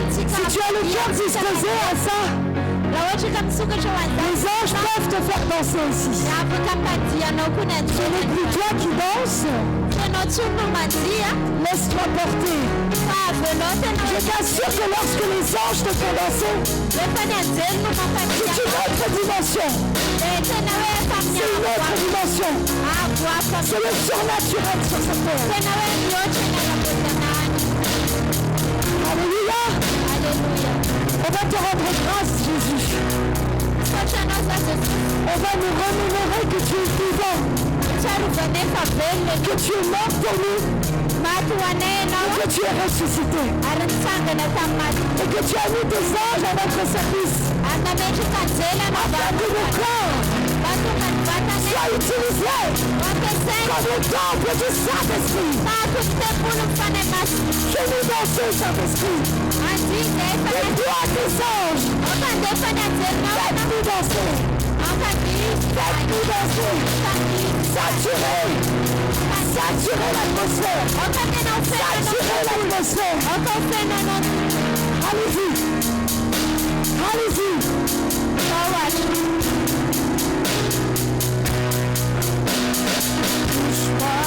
Si tu as le cœur disposé à ça, les anges peuvent te faire danser ici. Ce n'est plus toi qui danses. Laisse-toi porter. Je t'assure que lorsque les anges te font danser, c'est une autre dimension. C'est une autre dimension. C'est le surnaturel sur cette terre. Alléluia. On va te rendre grâce, Jésus. On va nous remémorer que tu es vivant. Que tu es mort pour nous. Et que tu es ressuscité. Et que tu as mis des anges à notre service. Afin que nos corps soient utilisés comme le temple du Saint-Esprit. Je nous danser, Saint-Esprit. Et toi, tes anges, faites-nous danser. Faites-nous danser. Saturer l'atmosphère. Saturer l'atmosphère. Allez-y. Allez-y. Touche-moi.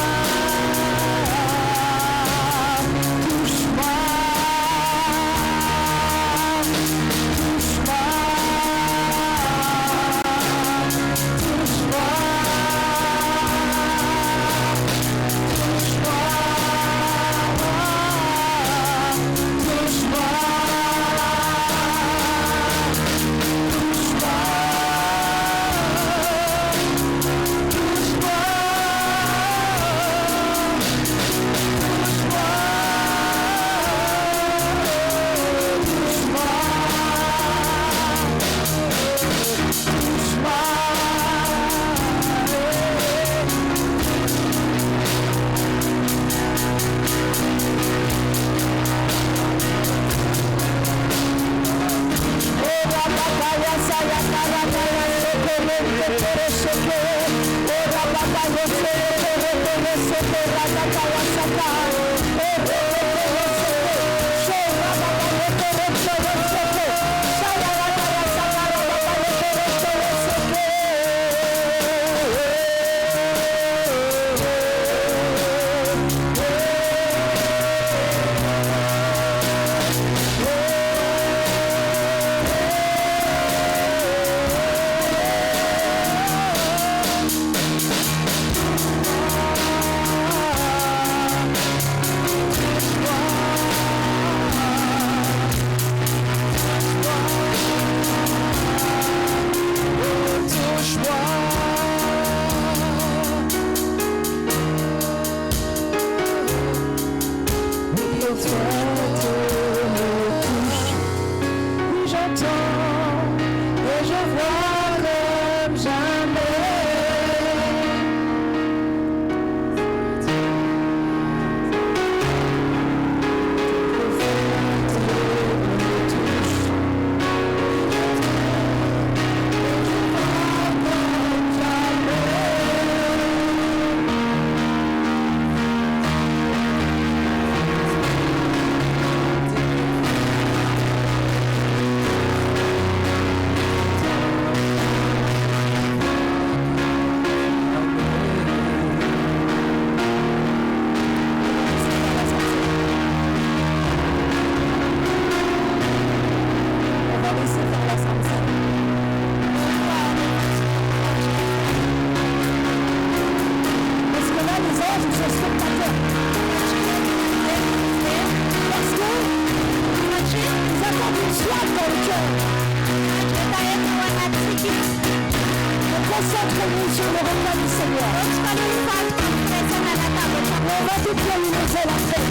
Touche-moi. Concentrez-vous sur le repas du Seigneur. On va déployer nos ailes en paix.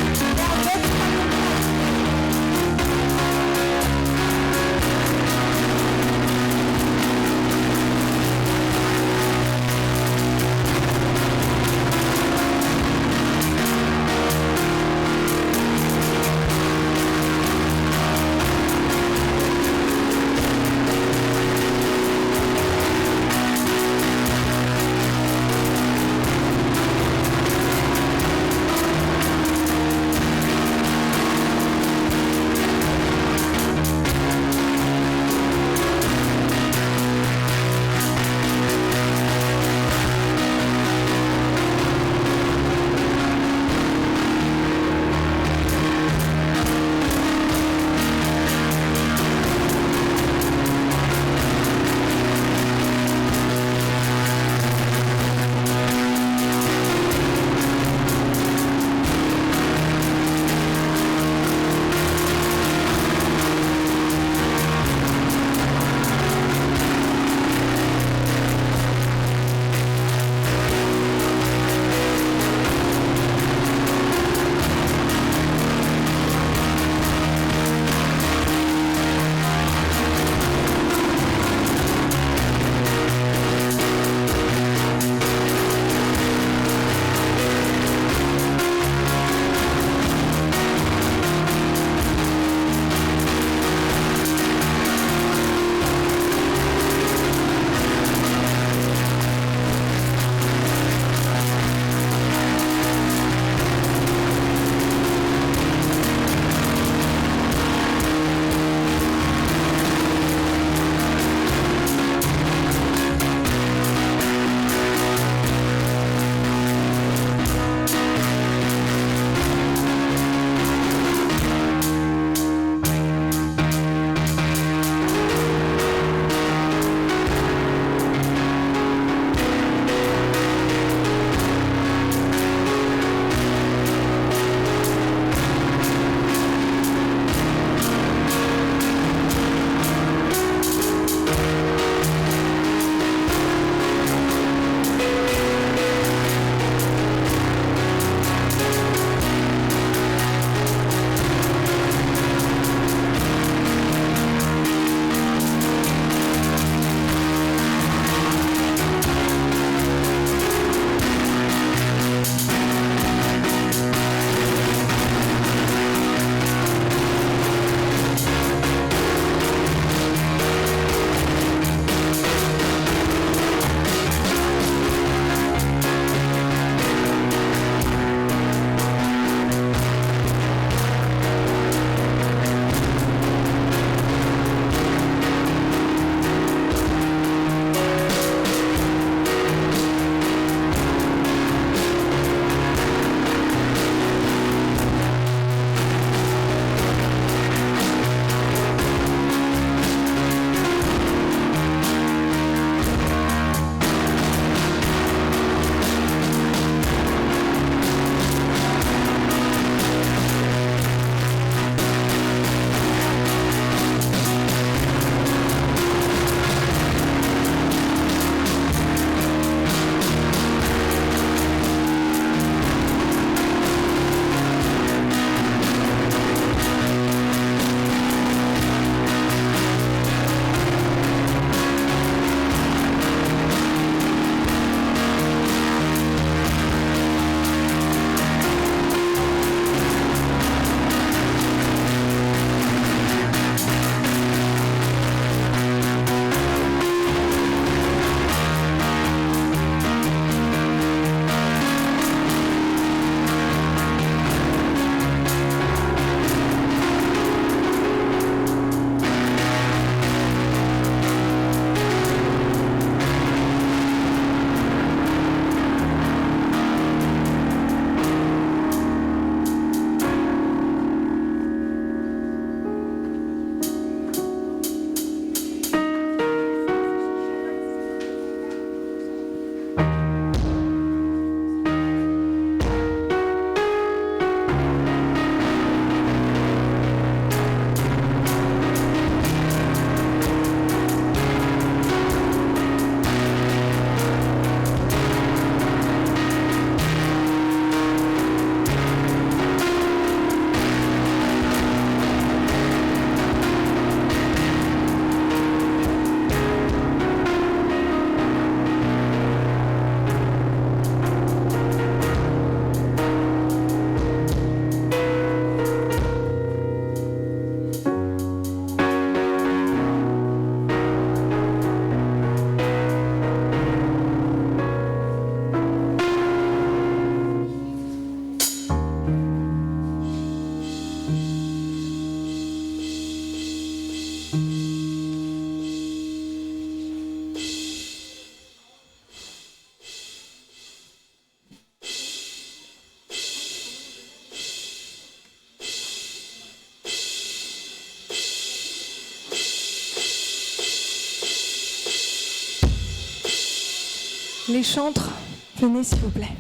Les chantres, venez s'il vous plaît.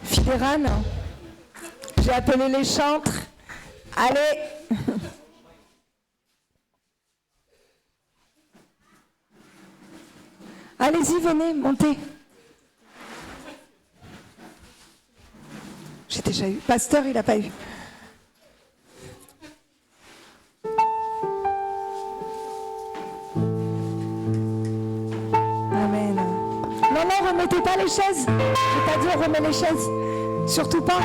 Fidérane, j'ai appelé les chantres. Allez. Allez-y, venez, montez. J'ai déjà eu. Pasteur, il n'a pas eu. Amen. Non, remettez pas les chaises. J'ai pas dit on remet les chaises. Surtout pas.